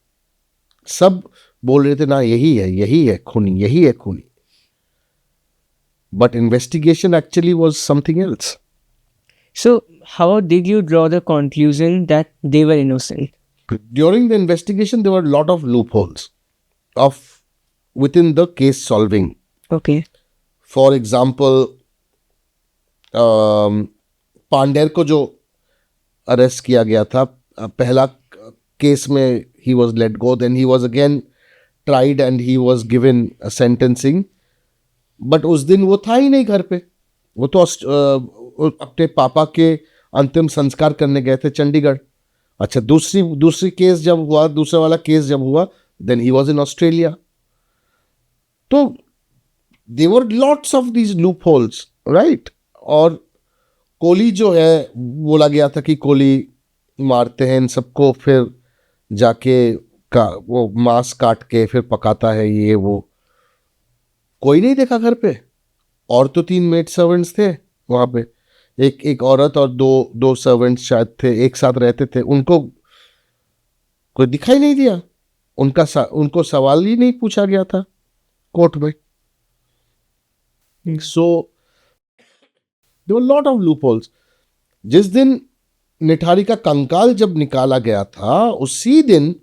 सब बोल रहे थे ना यही है खूनी, यही है खूनी. But investigation actually was something else. So, how did you draw the conclusion that they were innocent? During the investigation, there were a lot of loopholes within the case solving. Okay. For example, Pandher को जो arrest किया गया था। पहला case में he was let go, then he was again tried and he was given sentencing. But उस दिन वो था ही नहीं घर पे, वो तो अपने पापा के अंतिम संस्कार करने गए थे चंडीगढ़। अच्छा, दूसरी केस जब हुआ, दूसरा वाला केस जब हुआ, then he was in Australia. तो there were lots of these loopholes, right. और कोहली जो है, बोला गया था कि कोहली मारते हैं इन सबको, फिर जाके वो मांस काट के फिर पकाता है, ये वो। कोई नहीं देखा घर पे, और तो 3 मेड सर्वेंट्स थे वहां पे, एक औरत और दो सर्वेंट्स शायद थे, एक साथ रहते थे। उनको कोई दिखाई नहीं दिया, उनको सवाल ही नहीं पूछा गया था कोर्ट में। So there were lot of loopholes. जिस दिन निठारी का कंकाल जब निकाला गया था, उसी दिन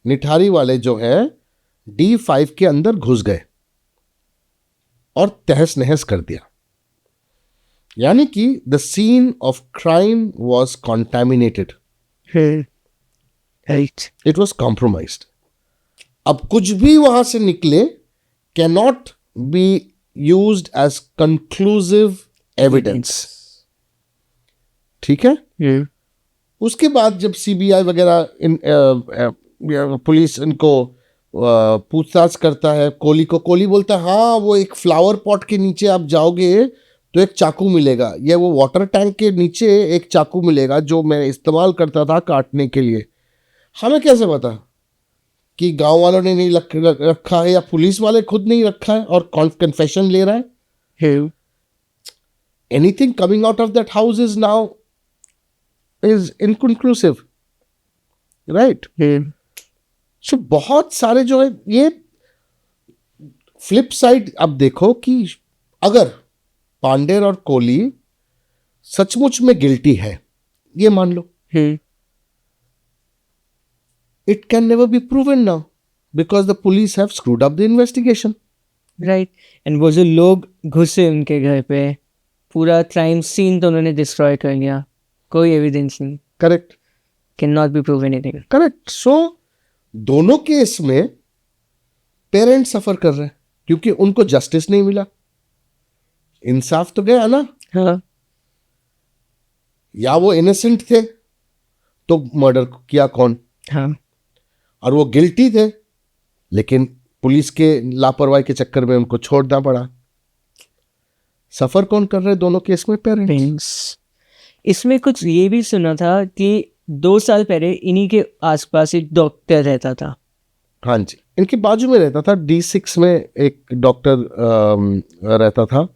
निठारी वाले जो है D5 के अंदर घुस गए और तहस नहस कर दिया। यानी कि the scene of crime was contaminated, it was compromised. अब कुछ भी वहां से निकले can not be used as conclusive evidence, ठीक है। उसके बाद जब CBI वगैरह पुलिस इनको पूछताछ करता है कोहली को, कोहली बोलता है हाँ, वो एक फ्लावर पॉट के नीचे आप जाओगे तो एक चाकू मिलेगा, या वो वाटर टैंक के नीचे एक चाकू मिलेगा जो मैं इस्तेमाल करता था काटने के लिए। हमें कैसे पता कि गांव वालों ने नहीं रखा है या पुलिस वाले खुद नहीं रखा है और कन्फेशन ले रहा है? Anything coming out of that house is now is inconclusive, right? So बहुत सारे जो है, ये फ्लिप साइड अब देखो कि अगर पांडेर और कोहली सचमुच में गिल्टी है, ये मान लो, it can never be proven now because the police have screwed up the investigation, right. And वो जो लोग घुसे उनके घर पे, पूरा क्राइम सीन तो उन्होंने डिस्ट्रॉय कर लिया, कोई एविडेंस नहीं, correct, can not be prove anything, correct. So दोनों केस में पेरेंट्स सफर कर रहे हैं क्योंकि उनको जस्टिस नहीं मिला, इंसाफ तो गया ना। हाँ, या वो इनोसेंट थे तो मर्डर किया कौन, हाँ, और वो गिल्टी थे लेकिन पुलिस के लापरवाही के चक्कर में उनको छोड़ना पड़ा। सफर कौन कर रहे दोनों केस में? पेरेंट्स। इसमें कुछ ये भी सुना था कि 2 साल पहले इन्हीं के आसपास एक डॉक्टर रहता था। हाँ जी, इनके बाजू में रहता था, D6 में एक डॉक्टर रहता था,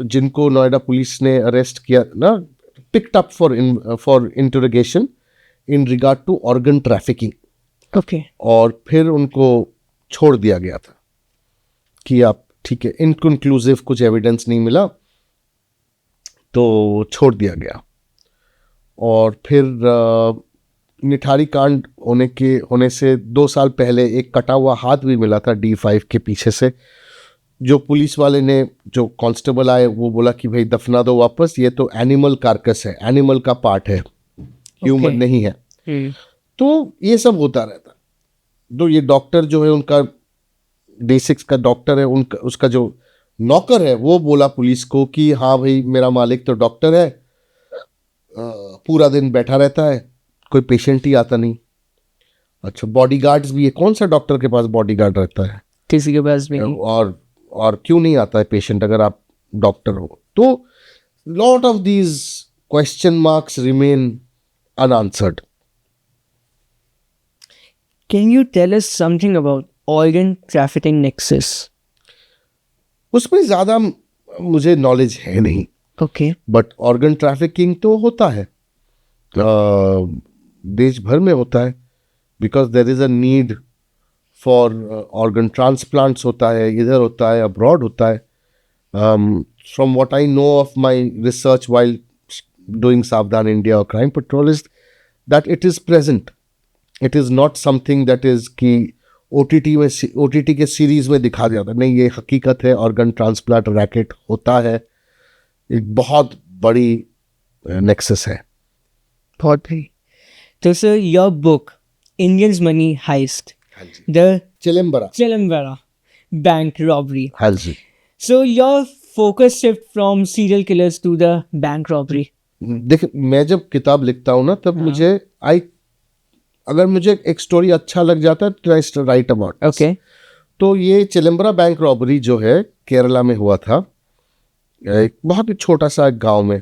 जिनको नोएडा पुलिस ने अरेस्ट किया ना, picked up for interrogation in regard to organ trafficking. Okay. और फिर उनको छोड़ दिया गया था कि आप ठीक है, इनकंक्लूसिव कुछ एविडेंस नहीं मिला तो छोड़ दिया गया। और फिर निठारी कांड होने से 2 साल पहले एक कटा हुआ हाथ भी मिला था D5 के पीछे से, जो पुलिस वाले ने, जो कांस्टेबल आए वो बोला कि भाई दफना दो वापस, ये तो एनिमल कार्कस है, एनिमल का पार्ट है, ह्यूमन नहीं है। तो ये सब होता रहता। तो ये डॉक्टर जो है उनका D6 का डॉक्टर है, उसका जो नौकर है वो बोला पुलिस को कि हाँ भाई मेरा मालिक तो डॉक्टर है, पूरा दिन बैठा रहता है, कोई पेशेंट ही आता नहीं। अच्छा, बॉडीगार्ड्स भी है, कौन सा डॉक्टर के पास बॉडीगार्ड रहता है? किसी के पास भी नहीं। और क्यों नहीं आता है पेशेंट अगर आप डॉक्टर हो? तो lot of these question marks remain unanswered. Can you tell us something about organ trafficking nexus? उसमें ज़्यादा मुझे नॉलेज है नहीं। ओके। बट ऑर्गन ट्रैफिकिंग तो होता है, देश भर में होता है, because there is a need for organ transplants होता है, इधर होता है, अब्रॉड होता है। From what I know of my research while doing Savdhaan India और crime patrol is that it is present, it is not something that is कि OTT के सीरीज में दिखा जाता नहीं, ये हकीकत है, ऑर्गन ट्रांसप्लांट रैकेट होता है, एक बहुत बड़ी नेक्सस है। बहुत सही. तो sir, your book, Indians Money Heist, हाँ जी. the चिलम्बरा. Chilambara bank robbery. हाँ जी. So your focus shift from serial killers to the bank robbery. देखिए, मैं जब किताब लिखता हूँ ना, तब मुझे अगर मुझे एक स्टोरी अच्छा लग जाता है तो आई राइट अबाउट. Okay. तो ये चिलम्बरा बैंक रॉबरी जो है केरला में हुआ था, एक बहुत ही छोटा सा एक गांव में.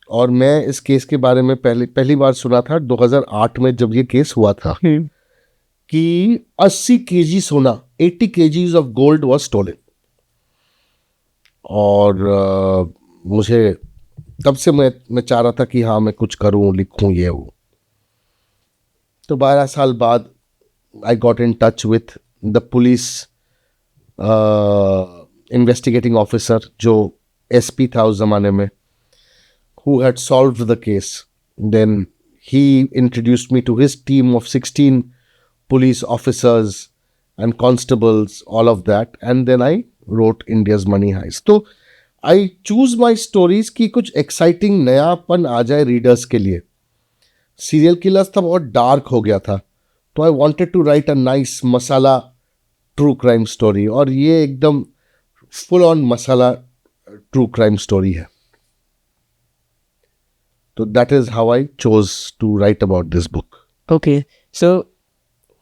और मैं इस केस के बारे में पहली बार सुना था 2008 में, जब ये केस हुआ था कि 80 केजी सोना, 80 KGs of gold was stolen. और मुझे तब से मैं चाह रहा था कि हाँ, मैं कुछ करूं, लिखूं, ये वो. तो 12 साल बाद I got in touch with the police investigating officer जो एसपी था उस जमाने में, who had solved the case. Then he introduced me to his team of 16 police officers and constables, all of that. And then I wrote India's Money Heist. So I choose my stories कि कुछ exciting नयापन आ जाए readers के लिए. Serial killers था बहुत dark हो गया था, तो I wanted to write a nice masala true crime story. और ये एकदम full on masala true crime story है. So that is how I chose to write about this book. Okay. So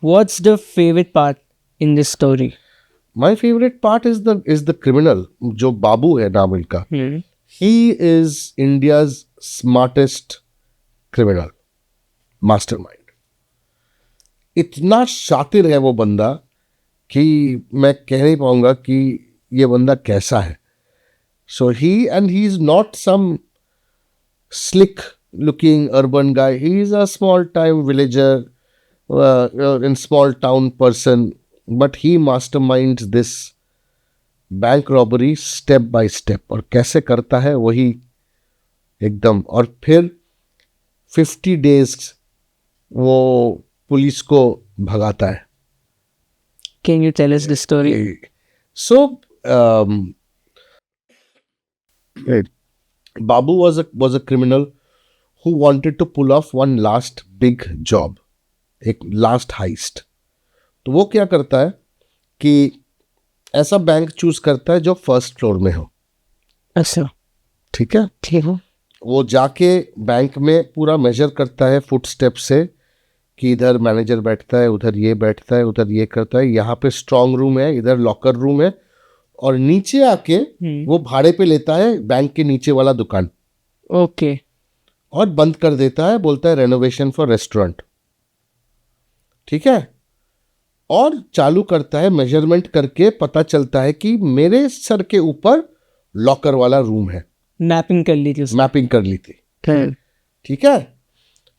what's the favorite part in this story? My favorite part is the criminal, जो बाबू है नाम इनका. He is India's smartest criminal, mastermind. इतना शातिर है वो बंदा कि मैं कह नहीं पाऊंगा कि ये बंदा कैसा है. So he is not some slick looking urban guy. He is a small time villager, in small town person, but he masterminds this bank robbery step by step. और कैसे करता है वही एकदम. और फिर 50 days वो पुलिस को भगाता है. Can you tell us the story? So Babu was a criminal who wanted to pull off one last big job, एक last heist. तो वो क्या करता है कि ऐसा बैंक चूज करता है जो फर्स्ट फ्लोर में हो. अच्छा. ठीक है. ठीक है. वो जाके बैंक में पूरा मेजर करता है फुट स्टेप से कि इधर मैनेजर बैठता है, उधर ये बैठता है, उधर ये करता है, यहाँ पे स्ट्रांग रूम है, इधर लॉकर रूम है. और नीचे आके वो भाड़े पे लेता है बैंक के नीचे वाला दुकान. ओके. और बंद कर देता है, बोलता है रेनोवेशन फॉर रेस्टोरेंट. ठीक है. और चालू करता है मेजरमेंट करके, पता चलता है कि मेरे सर के ऊपर लॉकर वाला रूम है. मैपिंग कर ली थी उसने. मैपिंग कर ली थी. ठीक है.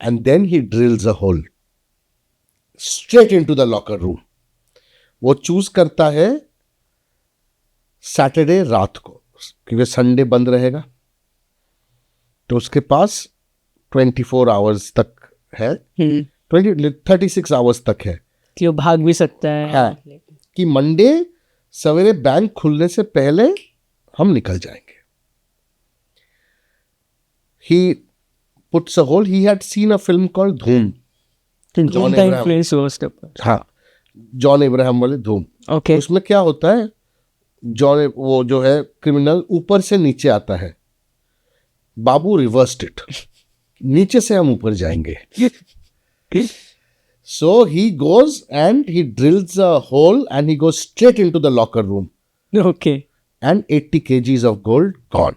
And then he drills a hole straight into the locker room. वो चूज करता है सैटरडे रात को, क्योंकि संडे बंद रहेगा. तो उसके पास 24 आवर्स तक है, 36 आवर्स तक है कि वो भाग भी सकता है. हाँ, कि मंडे सवेरे बैंक खुलने से पहले हम निकल जाएंगे. He puts a hole. He had seen a film called धूम. धूम का इन्फ्लुएंस हुआ उसके ऊपर. हाँ, जॉन इब्राहिम वाले धूम. ओके. उसमें क्या होता है, वो जो है क्रिमिनल ऊपर से नीचे आता है. बाबू रिवर्स्ड इट, नीचे से हम ऊपर जाएंगे. So he goes and he drills a hole and he goes straight into the locker room. Okay. And 80 kgs of gold gone.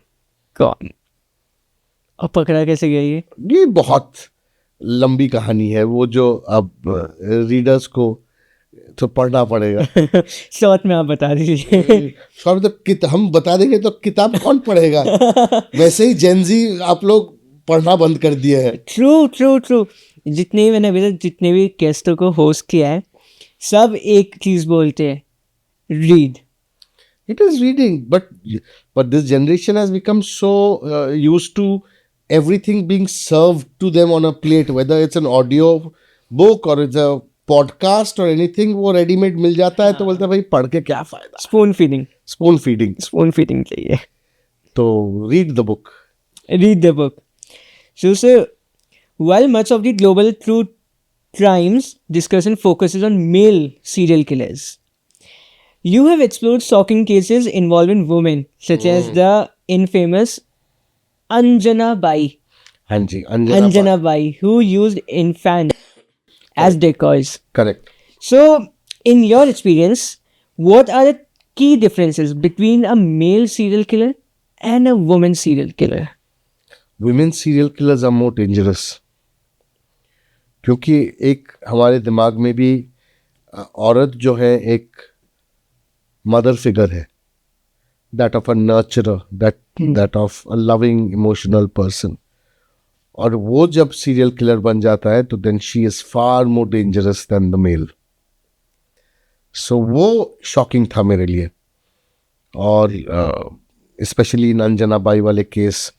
Gone. और पकड़ा कैसे गया ये बहुत लंबी कहानी है, वो जो अब रीडर्स को तो पढ़ना पड़ेगा. शॉर्ट में आप बता दीजिए. शॉर्ट तो हम बता देंगे तो किताब कौन पढ़ेगा. वैसे ही जेनजी आप लोग पढ़ना बंद कर दिए हैं. ट्रू. जितने भी मैंने अभी तक जितने भी गेस्टों को होस्ट किया है, सब एक चीज बोलते हैं, read. It is reading, but this generation has become so used to everything being served to them on a plate, whether it's an audio book or it's a podcast or anything, वो readymade मिल जाता है. तो बोलते हैं भाई पढ़ के क्या फायदा. स्पून फीडिंग चाहिए. तो read the book. So sir, while much of the global true crimes discussion focuses on male serial killers, you have explored shocking cases involving women, such as the infamous Anjana Bai, हाँ जी, Anjana Anjana Bai, who used infants as decoys. Correct. So, in your experience, what are the key differences between a male serial killer and a woman serial killer? women serial killers are more dangerous, क्योंकि एक हमारे दिमाग में भी औरत जो है एक मदर फिगर है, that of a nurturer, that of a loving emotional person. और वो जब सीरियल किलर बन जाता है तो then she is far more dangerous than the male. So वो शॉकिंग था मेरे लिए. और स्पेशली इन अंजना बाई वाले केस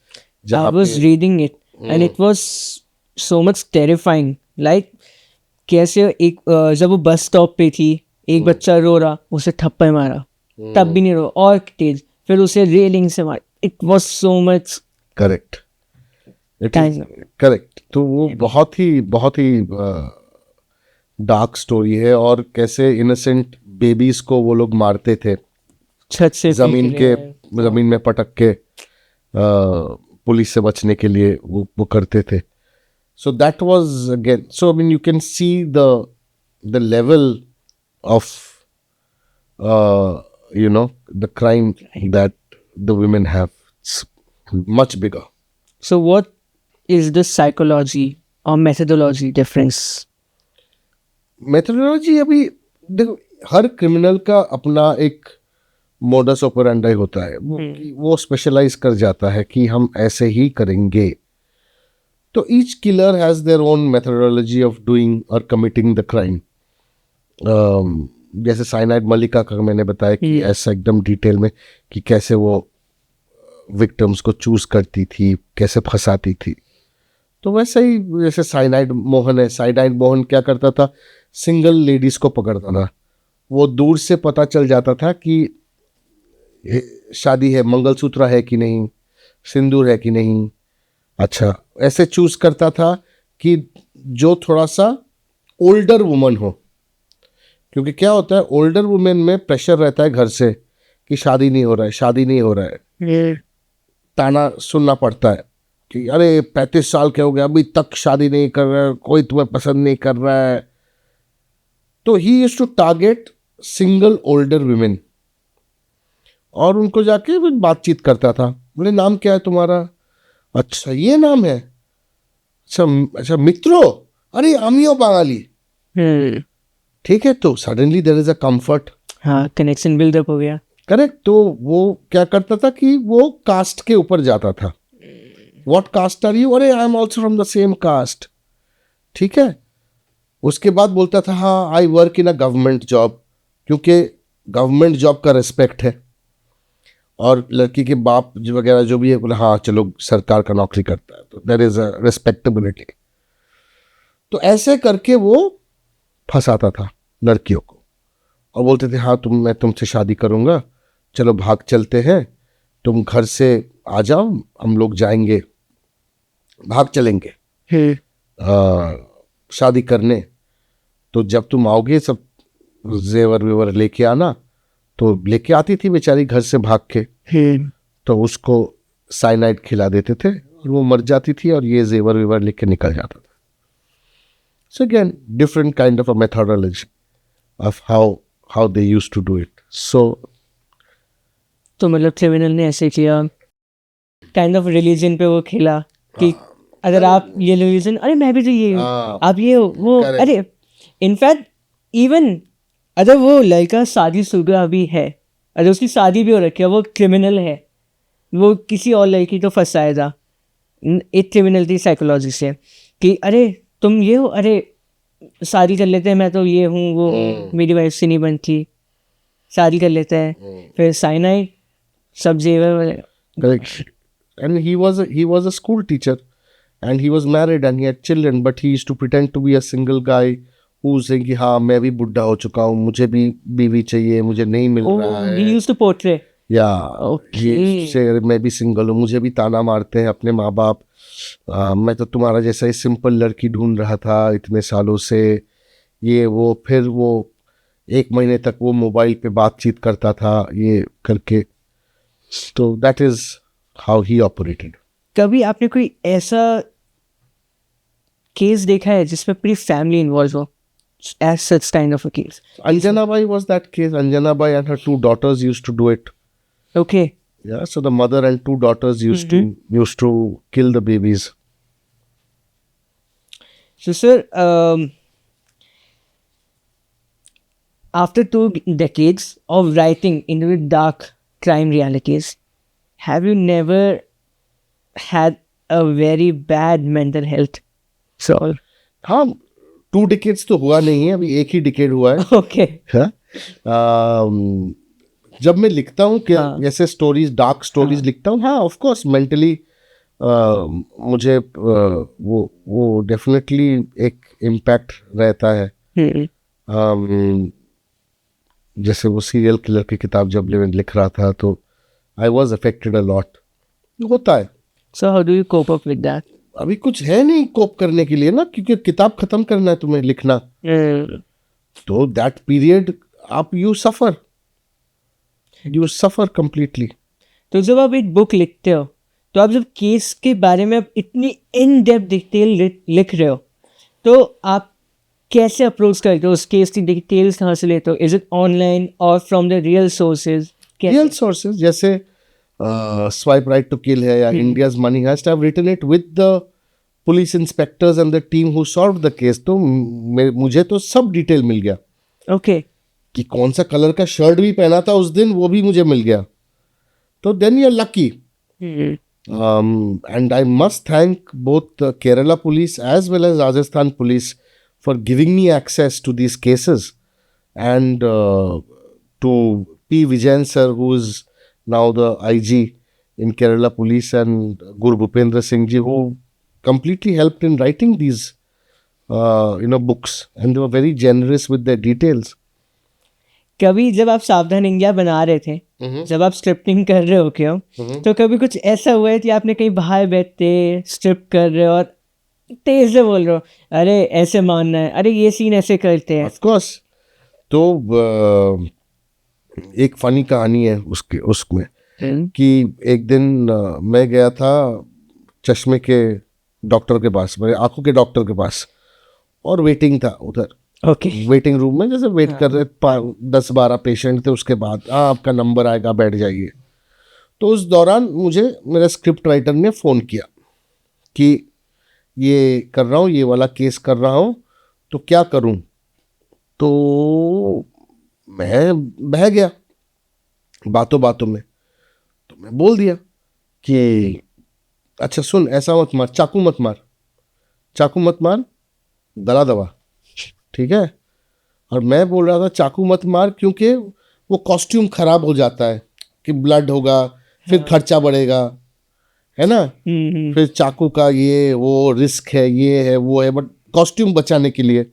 I जहाँ was reading it and it was so much terrifying. Like कैसे एक जब वो बस स्टॉप पे थी, एक बच्चा रो रहा, उसे थप्पड़ मारा, तब भी नहीं रो, और तेज, फिर उसे रेलिंग से मार. It was so much correct time. Correct. तो वो बहुत ही डार्क स्टोरी है. और कैसे इनोसेंट बेबीज को वो लोग मारते थे छत से जमीन में पटक के, पुलिस से बचने के लिए वो करते थे. So that was again, so I mean you can see the level of you know the crime that the women have. Much bigger. So what is the psychology or methodology difference? Methodology, अभी देखो, हर criminal का अपना एक modus operandi होता है. वो specialise कर जाता है कि हम ऐसे ही करेंगे. तो each killer has their own methodology of doing और कमिटिंग द क्राइम. जैसे साइनाइड मलिका का मैंने बताया कि ऐसा एकदम डिटेल में कि कैसे वो विक्टिम्स को चूज करती थी, कैसे फंसाती थी. तो वैसे ही जैसे साइनाइड मोहन है, साइनाइड मोहन क्या करता था, सिंगल लेडीज को पकड़ता था. वो दूर से पता चल जाता था कि शादी है, मंगलसूत्र है कि नहीं, सिंदूर है कि नहीं. अच्छा, ऐसे चूज करता था कि जो थोड़ा सा ओल्डर वुमन हो, क्योंकि क्या होता है, ओल्डर वुमेन में प्रेशर रहता है घर से कि शादी नहीं हो रहा है, शादी नहीं हो रहा है. ताना सुनना पड़ता है कि अरे 35 साल के हो गए, अभी तक शादी नहीं कर रहा है, कोई तुम्हें पसंद नहीं कर रहा है. तो he used to target single older women और उनको जाके बातचीत करता था. बोले नाम क्या है तुम्हारा? अच्छा ये नाम है, अच्छा मित्रो, अरे आमियो बांगाली. ठीक है. तो suddenly there is a comfort. हाँ, कनेक्शन बिल्डअप हो गया. करेक्ट. तो वो क्या करता था कि वो कास्ट के ऊपर जाता था. What caste are you? अरे I am also from the same caste. ठीक है. उसके बाद बोलता था हाँ I work in a government job, क्योंकि गवर्नमेंट जॉब का रिस्पेक्ट है. और लड़की के बाप वगैरह जो भी है बोले हाँ चलो सरकार का नौकरी करता है, तो देयर इज अ रिस्पेक्टेबिलिटी. तो ऐसे करके वो फंसाता था लड़कियों को और बोलते थे हाँ मैं तुमसे शादी करूँगा, चलो भाग चलते हैं, तुम घर से आ जाओ, हम लोग जाएंगे, भाग चलेंगे शादी करने. तो जब तुम आओगे सब जेवर वेवर लेके आना. तो लेके आती थी बेचारी घर से भाग के. तो उसको साइनाइड खिला देते थे और वो मर जाती थी और ये जेवर वेवर लेके निकल जाता था. So again different kind of a methodology of how they used to do it. So तो मतलब क्रिमिनल ने ऐसे किया, काइंड ऑफ रिलीजन पे वो खेला कि अगर आप ये रिलीजन, अरे मैं भी तो ये हूँ, आप ये हो वो. अरे इनफैक्ट इवन अगर वो लड़का शादीशुदा भी है, अगर उसकी शादी भी हो रखी है, वो क्रिमिनल है, वो किसी और लड़की को फंसाएगा. एक क्रिमिनल की साइकोलॉजी से कि अरे तुम ये हो, अरे शादी कर लेते हैं, मैं तो ये हूँ वो हूँ, मेरी वाइफ से नहीं बनती, शादी कर लेते हैं, फिर साइनाइड सब जेवर. Correct. And he was a school teacher, and he was married and he had children, but he used to pretend to be a single guy who saying कि हाँ मैं भी बुढ़ा हो चुका हूँ, मुझे भी बीवी चाहिए, मुझे नहीं मिल रहा है. He used to portray. या Okay. से मैं भी सिंगल हूँ, मुझे भी ताना मारते हैं अपने माँ बाप, मैं तो तुम्हारा जैसा ही सिंपल लड़की ढूंढ रहा था इतने सालों से, ये वो। फिर वो 1 महीने तक वो मोबाइल पे बातचीत करता था ये करके। तो that is how he operated. कभी आपने कोई ऐसा केस देखा है जिसमें पूरी फैमिली इन्वॉल्व हो, as such kind of a case? Anjana Bai was that case. Anjana Bai and her 2 daughters used to do it. Okay. Yeah, so the mother and 2 daughters used to kill the babies. So, sir, after 2 decades of writing into dark crime realities, have you never had a very bad mental health? So, हाँ, 2 decades तो हुआ नहीं है, अभी एक ही decade हुआ है। okay. हाँ? जब मैं लिखता हूँ कि हाँ. ऐसे स्टोरीज, डार्क स्टोरीज लिखता हूँ, हाँ ऑफ कोर्स मेंटली मुझे वो डेफिनेटली एक इम्पैक्ट रहता है। Hmm. जैसे वो सीरियल किलर की किताब जब मैं लिख रहा था तो I was affected a lot. होता है। So, how do you cope up with that? अभी कुछ है नहीं कोप करने के लिए ना, क्योंकि किताब खत्म करना है तुम्हें लिखना, तो दैट पीरियड आप यू सफर कंप्लीटली। तो जब आप एक बुक लिखते हो, तो आप जब केस के बारे में आप इतनी इन डेप्थ डिटेल लिख रहे हो, तो आप कैसे अप्रोच करते हो? उस केस की डिटेल्स कहाँ से लेते हो? इज इट ऑनलाइन और from the real sources? Real sources जैसे स्वाइप राइट टू किल है या India's money heist, I have written it with the police inspectors and the team who solve the case. तो मुझे तो सब detail मिल गया। Okay. कि कौन सा कलर का शर्ट भी पहना था उस दिन वो भी मुझे मिल गया। तो then you are lucky. And I must thank both Kerala police as well as Rajasthan police for giving me access to these cases, and to P. Vijayan sir, who is now the IG in Kerala police, and Guru Bhupendra Singh ji, who completely helped in writing these books, and they were very generous with their details. कभी जब आप सावधान India बना रहे थे, जब आप scripting कर रहे हो क्या, तो कभी कुछ ऐसा हुआ है कि आपने कहीं बाहर बैठते स्क्रिप्ट कर रहे हो और तेज से बोल रहे हो, अरे ऐसे मानना है, अरे ये सीन ऐसे करते हैं? Of course. तो एक फनी कहानी है उसमें कि एक दिन मैं गया था चश्मे के डॉक्टर के पास, मेरे आंखों के डॉक्टर के पास, और वेटिंग था उधर। ओके. वेटिंग रूम में जैसे वेट कर रहे 10-12 पेशेंट थे, उसके बाद आपका नंबर आएगा, बैठ जाइए। तो उस दौरान मुझे मेरे स्क्रिप्ट राइटर ने फ़ोन किया कि ये कर रहा हूँ, ये वाला केस कर रहा हूँ, तो क्या करूँ। तो मैं बह गया बातों बातों में। तो मैं बोल दिया कि अच्छा सुन, ऐसा मत मार, चाकू मत मार, गला दबा, ठीक है। और मैं बोल रहा था चाकू मत मार, क्योंकि वो कॉस्ट्यूम खराब हो जाता है कि ब्लड होगा, फिर खर्चा बढ़ेगा, है ना। फिर चाकू का ये वो रिस्क है, ये है वो है, बट कॉस्ट्यूम बचाने के लिए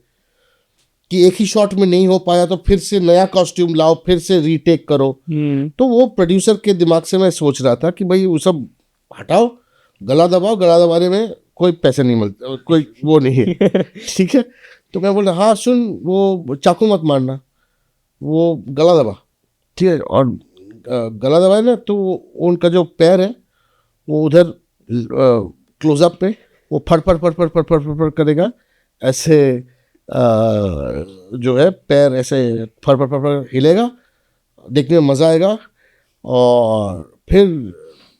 कि एक ही शॉट में नहीं हो पाया तो फिर से नया कॉस्ट्यूम लाओ, फिर से रीटेक करो। तो वो प्रोड्यूसर के दिमाग से मैं सोच रहा था कि भाई वो सब हटाओ, गला दबाओ, गला दबाने में कोई पैसे नहीं मिलते, कोई वो नहीं है, ठीक है। तो मैं बोल रहा हाँ सुन, वो चाकू मत मारना, वो गला दबा, ठीक है। और गला दबाए ना तो उनका जो पैर है वो उधर क्लोजअप पे वो फट फट करेगा, ऐसे जो है पैर ऐसे फट हिलेगा, देखने में मज़ा आएगा। और फिर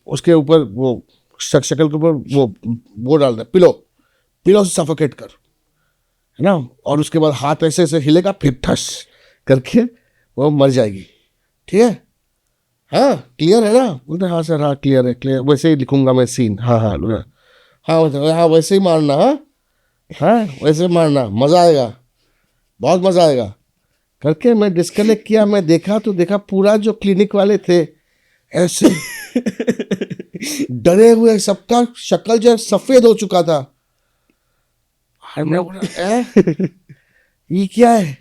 उसके ऊपर वो शक्ल के ऊपर वो डाल दे, पिलो से सफोकेट कर, है ना। और उसके बाद हाथ ऐसे ऐसे हिलेगा, फिर ठस करके वो मर जाएगी, ठीक है। हाँ क्लियर है ना? बोलते हाँ सर, हाँ क्लियर है, क्लियर, वैसे ही लिखूंगा मैं सीन। हाँ वैसे ही मारना, हाँ वैसे मारना, मज़ा आएगा, बहुत मज़ा आएगा करके मैं डिस्कनेक्ट किया। मैं देखा पूरा जो क्लिनिक वाले थे ऐसे डरे हुए, सबका शक्ल जो सफ़ेद हो चुका था। मैं बोला ये क्या है?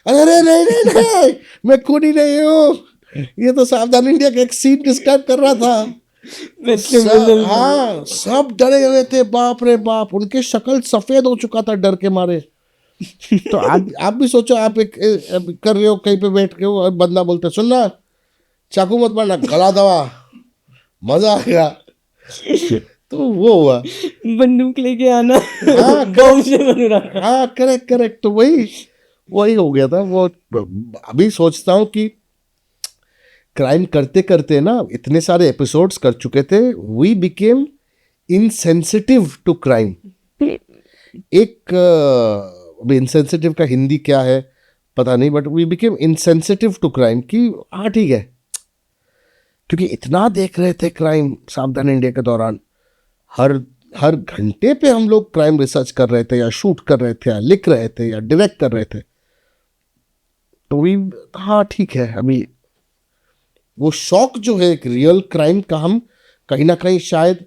अरे नहीं मैं खूनी नहीं हूँ, ये तो सावधान इंडिया का एक सीन डिस्क्राइब कर रहा था। हाँ, सब डरे हुए थे, बाप रे बाप, उनके शक्ल सफेद हो चुका था डर के मारे। तो आप भी सोचो, आप एक कर रहे हो कहीं पे बैठ के हो और बंदा बोलता है सुनना चाकू मत मारना, गला दबा, मजा आएगा। तो वो हुआ, बंदूक लेके आना, हाँ बम से बनना। हाँ करेक्ट करेक्ट। तो वही हो गया था वो। अभी सोचता हूँ कि क्राइम करते करते ना इतने सारे एपिसोड्स कर चुके थे, we became insensitive to crime. एक अभी इनसेंसिटिव का हिंदी क्या है पता नहीं, but we became insensitive to crime कि हाँ ठीक है, क्योंकि इतना देख रहे थे क्राइम सावधान इंडिया के दौरान। हर हर घंटे पे हम लोग क्राइम रिसर्च कर रहे थे, या शूट कर रहे थे, या लिख रहे थे, या डायरेक्ट कर रहे थे। तो वी हाँ ठीक है, अभी वो शौक जो है एक रियल क्राइम का, हम कहीं ना कहीं शायद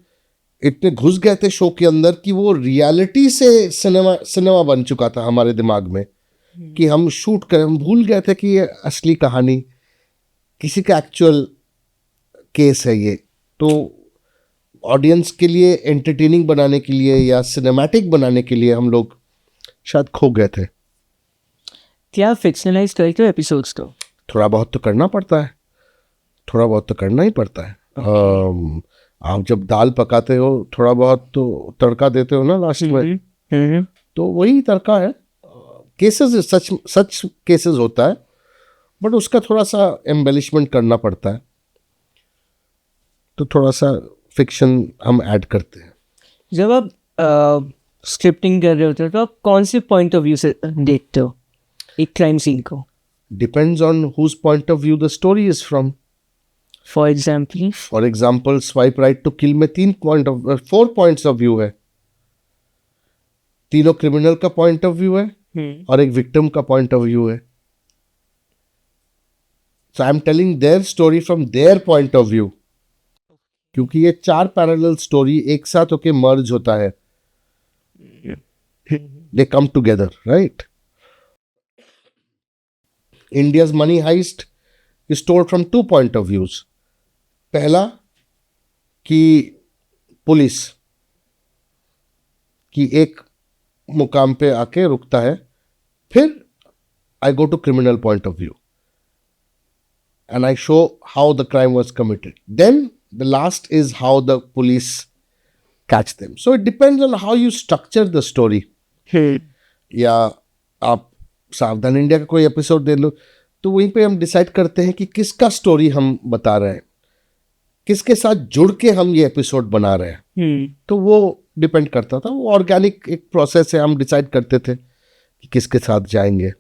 इतने घुस गए थे शो के अंदर कि वो रियलिटी से सिनेमा बन चुका था हमारे दिमाग में, कि हम शूट कर, हम भूल गए थे कि ये असली कहानी किसी का एक्चुअल केस है ये। तो ऑडियंस के लिए एंटरटेनिंग बनाने के लिए या सिनेमैटिक बनाने के लिए हम लोग शायद खो गए थे। क्या फिक्शनलाइज करते हो एपिसोड्स को? थोड़ा बहुत तो करना पड़ता है, थोड़ा बहुत तो करना ही पड़ता है। आप जब दाल पकाते हो थोड़ा बहुत तो तड़का देते हो ना लास्ट में, तो वही तड़का है। केसेस सच सच केसेस होता है, बट उसका थोड़ा सा एम्बेलिशमेंट करना पड़ता है, तो थोड़ा सा फिक्शन हम ऐड करते हैं। जब आप स्क्रिप्टिंग कर रहे होते हो तो आप कौन से पॉइंट ऑफ व्यू से देखते हो एक क्राइम सीन को? Depends on whose point of view the story is from. For example? For example swipe right to kill में 4 पॉइंट्स ऑफ व्यू है। तीनों क्रिमिनल का पॉइंट ऑफ व्यू है और एक विक्टिम का पॉइंट ऑफ व्यू है। So I am telling their story from their point of view, क्योंकि ये 4 पैरेलल स्टोरी एक साथ होके मर्ज होता है, they come together, right? India's money heist is told from 2 point of views. पहला कि पुलिस की एक मुकाम पे आके रुकता है, फिर I go to criminal point of view and I show how the crime was committed. Then the last is how the police catch them. So it depends on how you structure the story. या आप सावधान India का कोई episode they लो, तो वहीं पे हम decide करते हैं कि किसका स्टोरी हम बता रहे हैं, किसके साथ जुड़ के हम ये एपिसोड बना रहे हैं। तो वो डिपेंड करता था, वो ऑर्गेनिक एक प्रोसेस है, हम डिसाइड करते थे कि किसके साथ जाएंगे।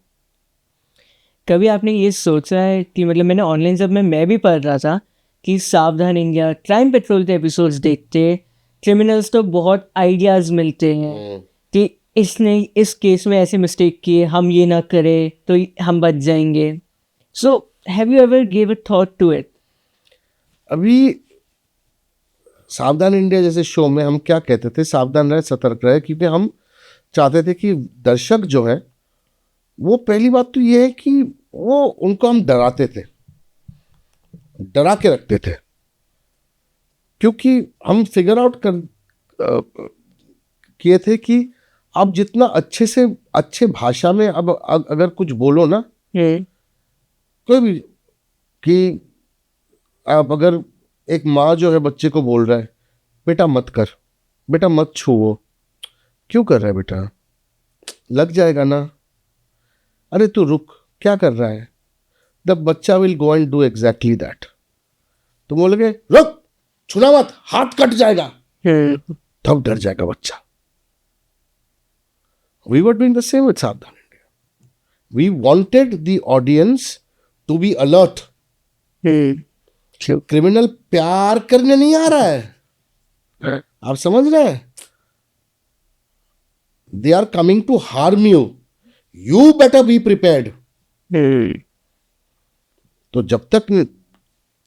कभी आपने ये सोचा है कि मतलब मैंने ऑनलाइन जब मैं भी पढ़ रहा था कि सावधान इंडिया, क्राइम पेट्रोल के एपिसोड्स देखते क्रिमिनल्स तो बहुत आइडियाज़ मिलते हैं कि इसने इस केस में ऐसे मिस्टेक किए, हम ये ना करें तो हम बच जाएंगे। So have you ever give a thought to it? अभी सावधान इंडिया जैसे शो में हम क्या कहते थे, सावधान रहे, सतर्क रहे, क्योंकि हम चाहते थे कि दर्शक जो है वो, पहली बात तो ये है कि वो उनको हम डराते थे, डरा के रखते थे, क्योंकि हम फिगर आउट किए थे कि आप जितना अच्छे से अच्छे भाषा में अब अगर कुछ बोलो ना, कोई भी, कि आप अगर एक माँ जो है बच्चे को बोल रहा है बेटा मत कर, बेटा मत छुओ, क्यों कर रहा है बेटा, लग जाएगा ना, अरे तू रुक, क्या कर रहा है, द बच्चा will go and do exactly that. तो बोलोगे रुक, छूना मत, हाथ कट जाएगा, तब डर जाएगा बच्चा। We were doing the same with Saavdhan India. We wanted the audience to be alert. Criminal प्यार करने नहीं आ रहा है, आप समझ रहे हैं? They are coming to harm you. You better be prepared. तो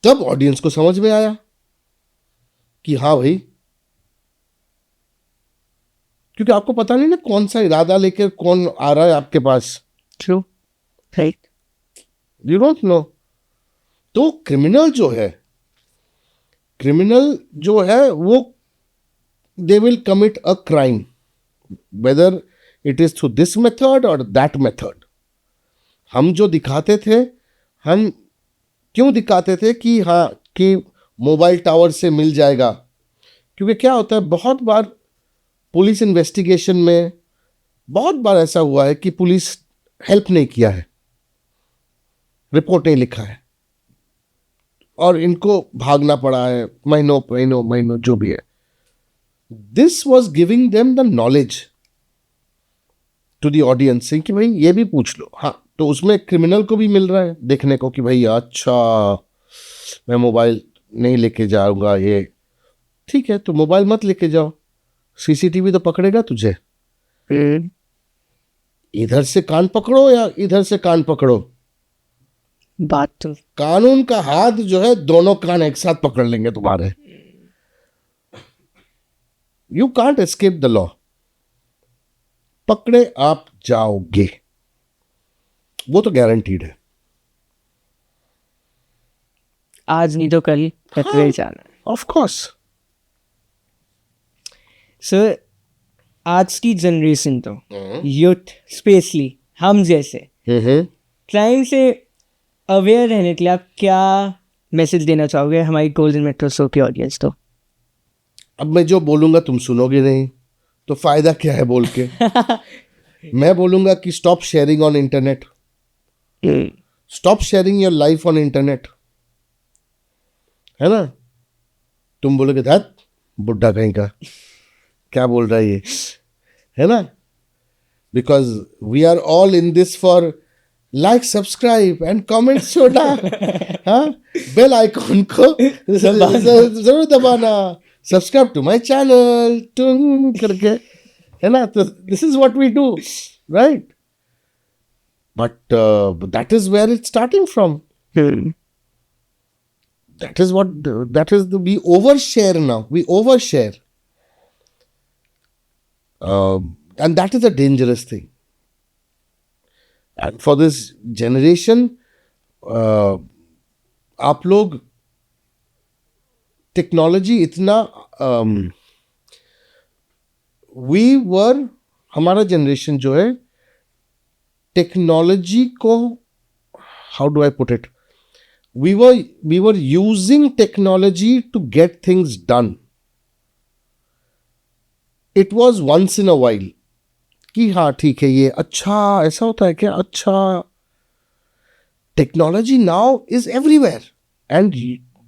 तब ऑडियंस को समझ में आया कि हाँ भाई, क्योंकि आपको पता नहीं ना कौन सा इरादा लेकर कौन आ रहा है आपके पास। True, right. You don't know. तो क्रिमिनल जो है वो they will commit a crime, whether it is through this method और दैट मेथड. हम जो दिखाते थे, हम क्यों दिखाते थे कि हाँ कि मोबाइल टावर से मिल जाएगा, क्योंकि क्या होता है बहुत बार पुलिस इन्वेस्टिगेशन में बहुत बार ऐसा हुआ है कि पुलिस हेल्प नहीं किया है, रिपोर्ट नहीं लिखा है और इनको भागना पड़ा है महीनों जो भी है. This was giving them the knowledge to the audience कि भाई ये भी पूछ लो. हाँ, तो उसमें क्रिमिनल को भी मिल रहा है देखने को कि भाई अच्छा मैं मोबाइल नहीं लेके जाऊंगा, ये ठीक है तो मोबाइल मत लेके जाओ, सीसीटीवी तो पकड़ेगा तुझे. इधर से कान पकड़ो या इधर से कान पकड़ो, बात तो कानून का हाथ जो है दोनों कान एक साथ पकड़ लेंगे तुम्हारे. You can't escape the law. पकड़े आप जाओगे, वो तो गारंटीड है. आज नहीं तो कल पकड़े जाना. Of course. सर आज की जनरेशन तो यूथ स्पेशली हम जैसे क्राइम से अवेयर रहने के लिए आप क्या मैसेज देना चाहोगे हमारी गोल्डन मेट्रो शो की ऑडियंस को? अब मैं जो बोलूंगा तुम सुनोगे नहीं तो फायदा क्या है बोल के. मैं बोलूंगा कि stop sharing on internet, stop sharing your life on internet, है ना. तुम बोलोगे धत बुड्ढा कहीं का क्या बोल रहा है ये, है ना. Because we are all in this for like subscribe and comment छोड़ा. हाँ, बेल आइकॉन को जरूर दबाना, सब्सक्राइब टू माय चैनल टुंग करके, है ना. तो this is what we do, right. But that is where it starting from. That is we overshare now. We overshare. And that is a dangerous thing. And for this generation, आप लोग technology इतना हमारा generation जो है technology को, how do I put it, we were using technology to get things done. It was once in a while कि हाँ ठीक है ये अच्छा ऐसा होता है क्या, अच्छा. Technology now is everywhere and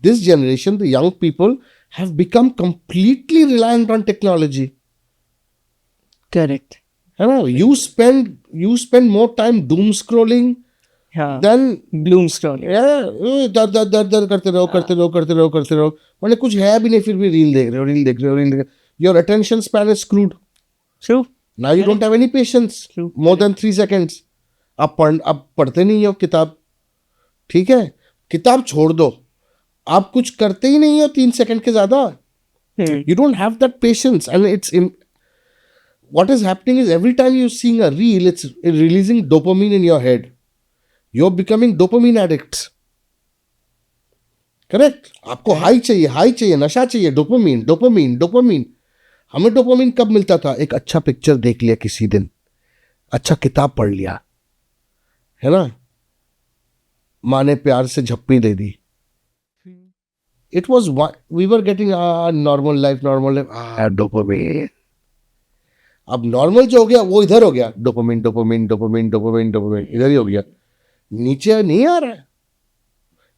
this generation, the young people have become completely reliant on technology. Correct. है ना. You spend more time doom scrolling then bloom scrolling. दर करते रहो. मैंने कुछ है भी नहीं फिर भी रील देख रहे हो. Your attention span is screwed. True. Now you don't have any patience. True. More than 3 seconds. आप पढ़ते नहीं हो किताब, ठीक है, किताब छोड़ दो, आप कुछ करते ही नहीं हो 3 सेकंड के ज्यादा. You don't have that patience and it's what is happening is every time you're seeing a reel, it's releasing dopamine in your head. You're becoming dopamine addicts. Correct. आपको हाई चाहिए, नशा चाहिए, डोपामीन. हमें dopamine कब मिलता था? एक अच्छा पिक्चर देख लिया किसी दिन, अच्छा किताब पढ़ लिया, है ना, माँ ने प्यार से झप्पी दे दी. It was we were getting normal life, dopamine. अब नॉर्मल जो हो गया वो इधर हो गया, डोपामीन इधर ही हो गया, नीचे नहीं आ रहा है.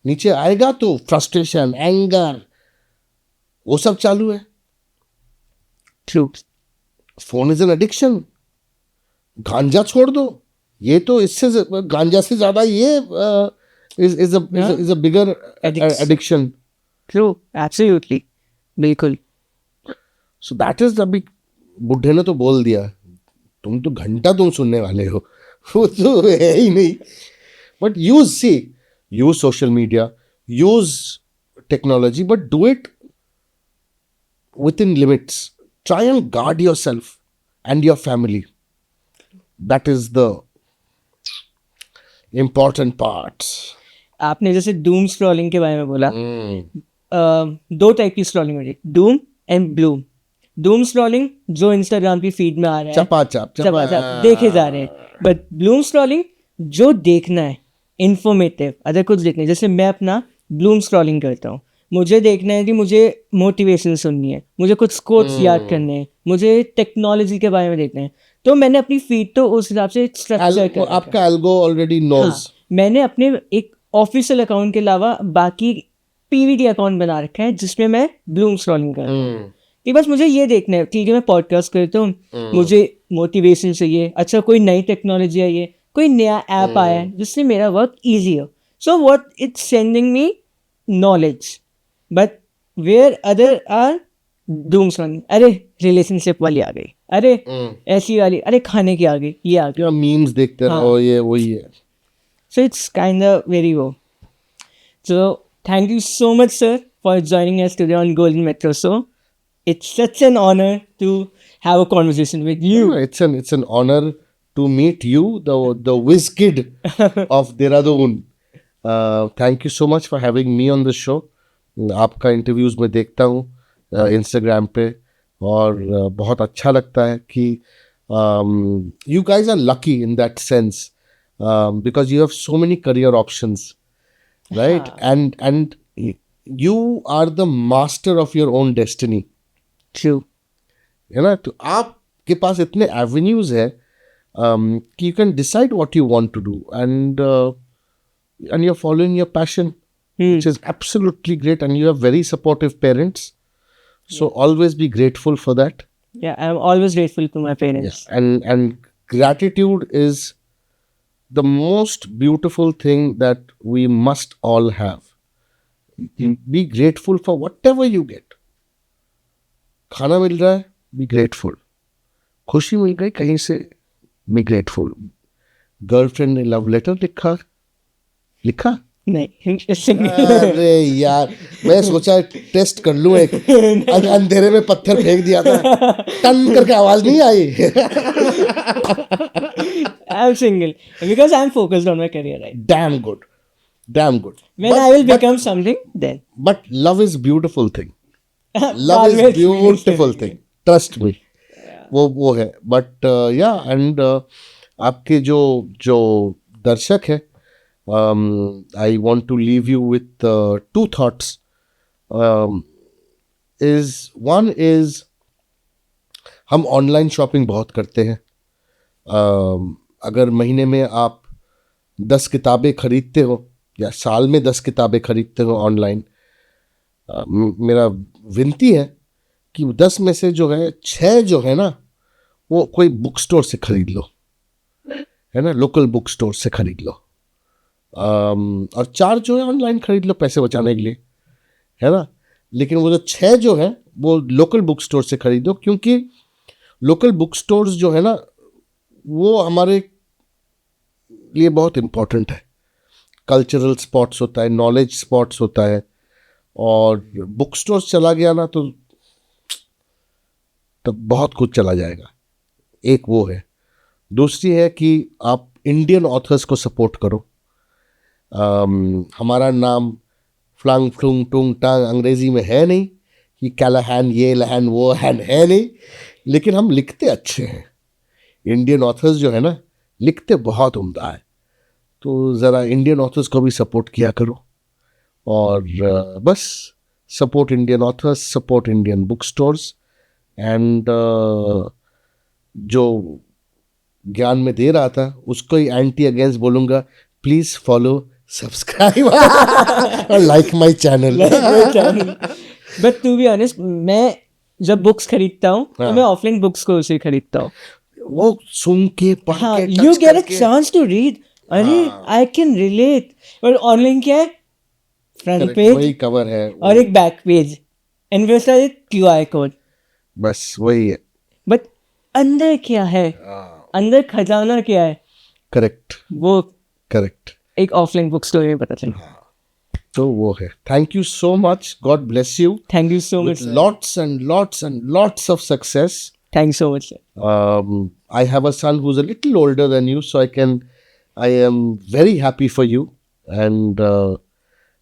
नीचे आएगा तो फ्रस्ट्रेशन, एंगर, वो सब चालू है. True. Phone is an addiction. गांजा छोड़ दो, ये तो इससे गांजा से ज्यादा ये is a bigger addiction. True. Absolutely. बिल्कुल. सो दैट इज अभी बुढ़े ने तो बोल दिया, तुम तो घंटा तुम सुनने वाले हो, वो तो है ही नहीं. But use social media, use technology, but do it within limits. Try and guard yourself and your family. That is the important part. आपने जैसे डूम स्क्रॉलिंग के बारे में बोला, हम्म, दो टाइप की स्क्रॉलिंग होती है, Doom and Bloom. Doom scrolling जो इंस्टाग्राम की फीड में आ रहा है, चपाचप चपाचप देखे जा रहे हैं, बट ब्लूम स्क्रॉलिंग जो देखना है, इंफॉर्मेटिव, अगर कुछ देखना है, जैसे मैं अपना ब्लूम स्क्रॉलिंग करता हूँ, मुझे देखना है कि मुझे मोटिवेशन सुननी है, मुझे कुछ कोट्स याद करने हैं, मुझे टेक्नोलॉजी के बारे में देखना है, तो मैंने अपनी फीड तो उस हिसाब से स्ट्रक्चर कर रखा है। आपका एल्गो ऑलरेडी हाँ, नोज। मैंने अपने एक ऑफिशियल अकाउंट के अलावा बाकी पीवीडी अकाउंट बना रखा है जिसमें मैं ब्लूम स्क्रॉलिंग करता हूँ कि बस मुझे ये देखना है, ठीक है मैं पॉडकास्ट करता हूँ, मुझे मोटिवेशन चाहिए, अच्छा कोई नई टेक्नोलॉजी आई है, कोई नया ऐप आया है जिससे मेरा वर्क ईजी हो, so what it's sending me knowledge, but where other are doom scrolling, अरे रिलेशनशिप वाली आ गई, अरे ऐसी वाली, अरे खाने की आ गई, ये आ गई, क्या मीम्स देखते रहो, ये वही है। so it's kind of very low. So thank you so much, sir, for joining us today on Golden Metro Show. It's such an honor to have a conversation with you. It's an honor to meet you, the whiz kid of Dehradun. Thank you so much for having me on the show. आपका interviews में देखता हूँ Instagram पे, और बहुत अच्छा लगता है कि you guys are lucky in that sense, because you have so many career options, right? And you are the master of your own destiny. True. है ना? तो आपके पास इतने एवेन्यूज है कि you can decide what you want to do, and you are following your passion, which is absolutely great, and you have very supportive parents, so always be grateful for that. Yeah, I'm always grateful to my parents. And gratitude is the most beautiful thing that we must all have. Be grateful for whatever you get. खाना मिल रहा है, be grateful. खुशी मिल गई कहीं से, be grateful. Girlfriend ने love letter लिखा नहीं, अरे यार, मैं सोचा टेस्ट कर लूं, एक अंधेरे में पत्थर फेंक दिया था, टन करके आवाज नहीं आई। I'm single because I'm focused on my career, right? Damn good. When I will become something, then. But love is beautiful thing. Love is beautiful thing. Trust me. वो है, but yeah, and आपके जो दर्शक है, I want to leave you with two thoughts. One is हम online shopping बहुत करते हैं. अगर महीने में आप 10 किताबें खरीदते हो या साल में 10 किताबें खरीदते हो ऑनलाइन, मेरा विनती है कि 10 में से जो है 6 जो है ना, वो कोई बुक स्टोर से खरीद लो, है ना, लोकल बुक स्टोर से खरीद लो, और 4 जो है ऑनलाइन खरीद लो पैसे बचाने के लिए, है ना. लेकिन वो जो 6 जो है वो लोकल बुक स्टोर से खरीदो, क्योंकि लोकल बुक स्टोर्स जो है ना, वो हमारे लिए बहुत इम्पोर्टेंट है. कल्चरल स्पॉट्स होता है, नॉलेज स्पॉट्स होता है, और बुक स्टोर्स चला गया ना तो बहुत कुछ चला जाएगा. एक वो है. दूसरी है कि आप इंडियन ऑथर्स को सपोर्ट करो. हमारा नाम फ्लांग फ्लूंग टूंग टांग अंग्रेजी में है नहीं कि कैलाहैन ये लहन वो हैन है नहीं, लेकिन हम लिखते अच्छे हैं. इंडियन ऑथर्स जो है ना, लिखते बहुत उम्दा है. तो ज़रा इंडियन ऑथर्स को भी सपोर्ट किया करो, और बस support Indian authors, support Indian book stores, and जो ज्ञान में दे रहा था उसको ही एंटी अगेंस्ट बोलूँगा. प्लीज़ फॉलो, सब्सक्राइब और like my channel. But to be honest, मैं जब बुक्स खरीदता हूँ तो मैं ऑफलाइन बुक्स को उसे खरीदता हूँ. वो सुन के पढ़ के you get a chance to read. अरे आई कैन रिलेट. और ऑनलाइन क्या है, फ्रंट पेज वही कवर है और एक बैक पेज, एंड वैसा एक क्यूआर कोड, बस वही है. बट अंदर क्या है, अंदर खजाना क्या है, करेक्ट, वो करेक्ट, एक ऑफलाइन बुक स्टोर में पता चला. तो वो है. Thank you so much. God bless you. Thank you so much. Lots and lots and lots of success. Thank you so much. I have a son who's a little older than you, so I am very happy for you. and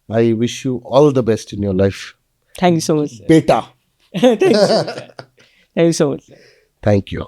I wish you all the best in your life. Thank you so much, sir. Beta. Thank you so much, sir. Thank you so much, sir. Thank you.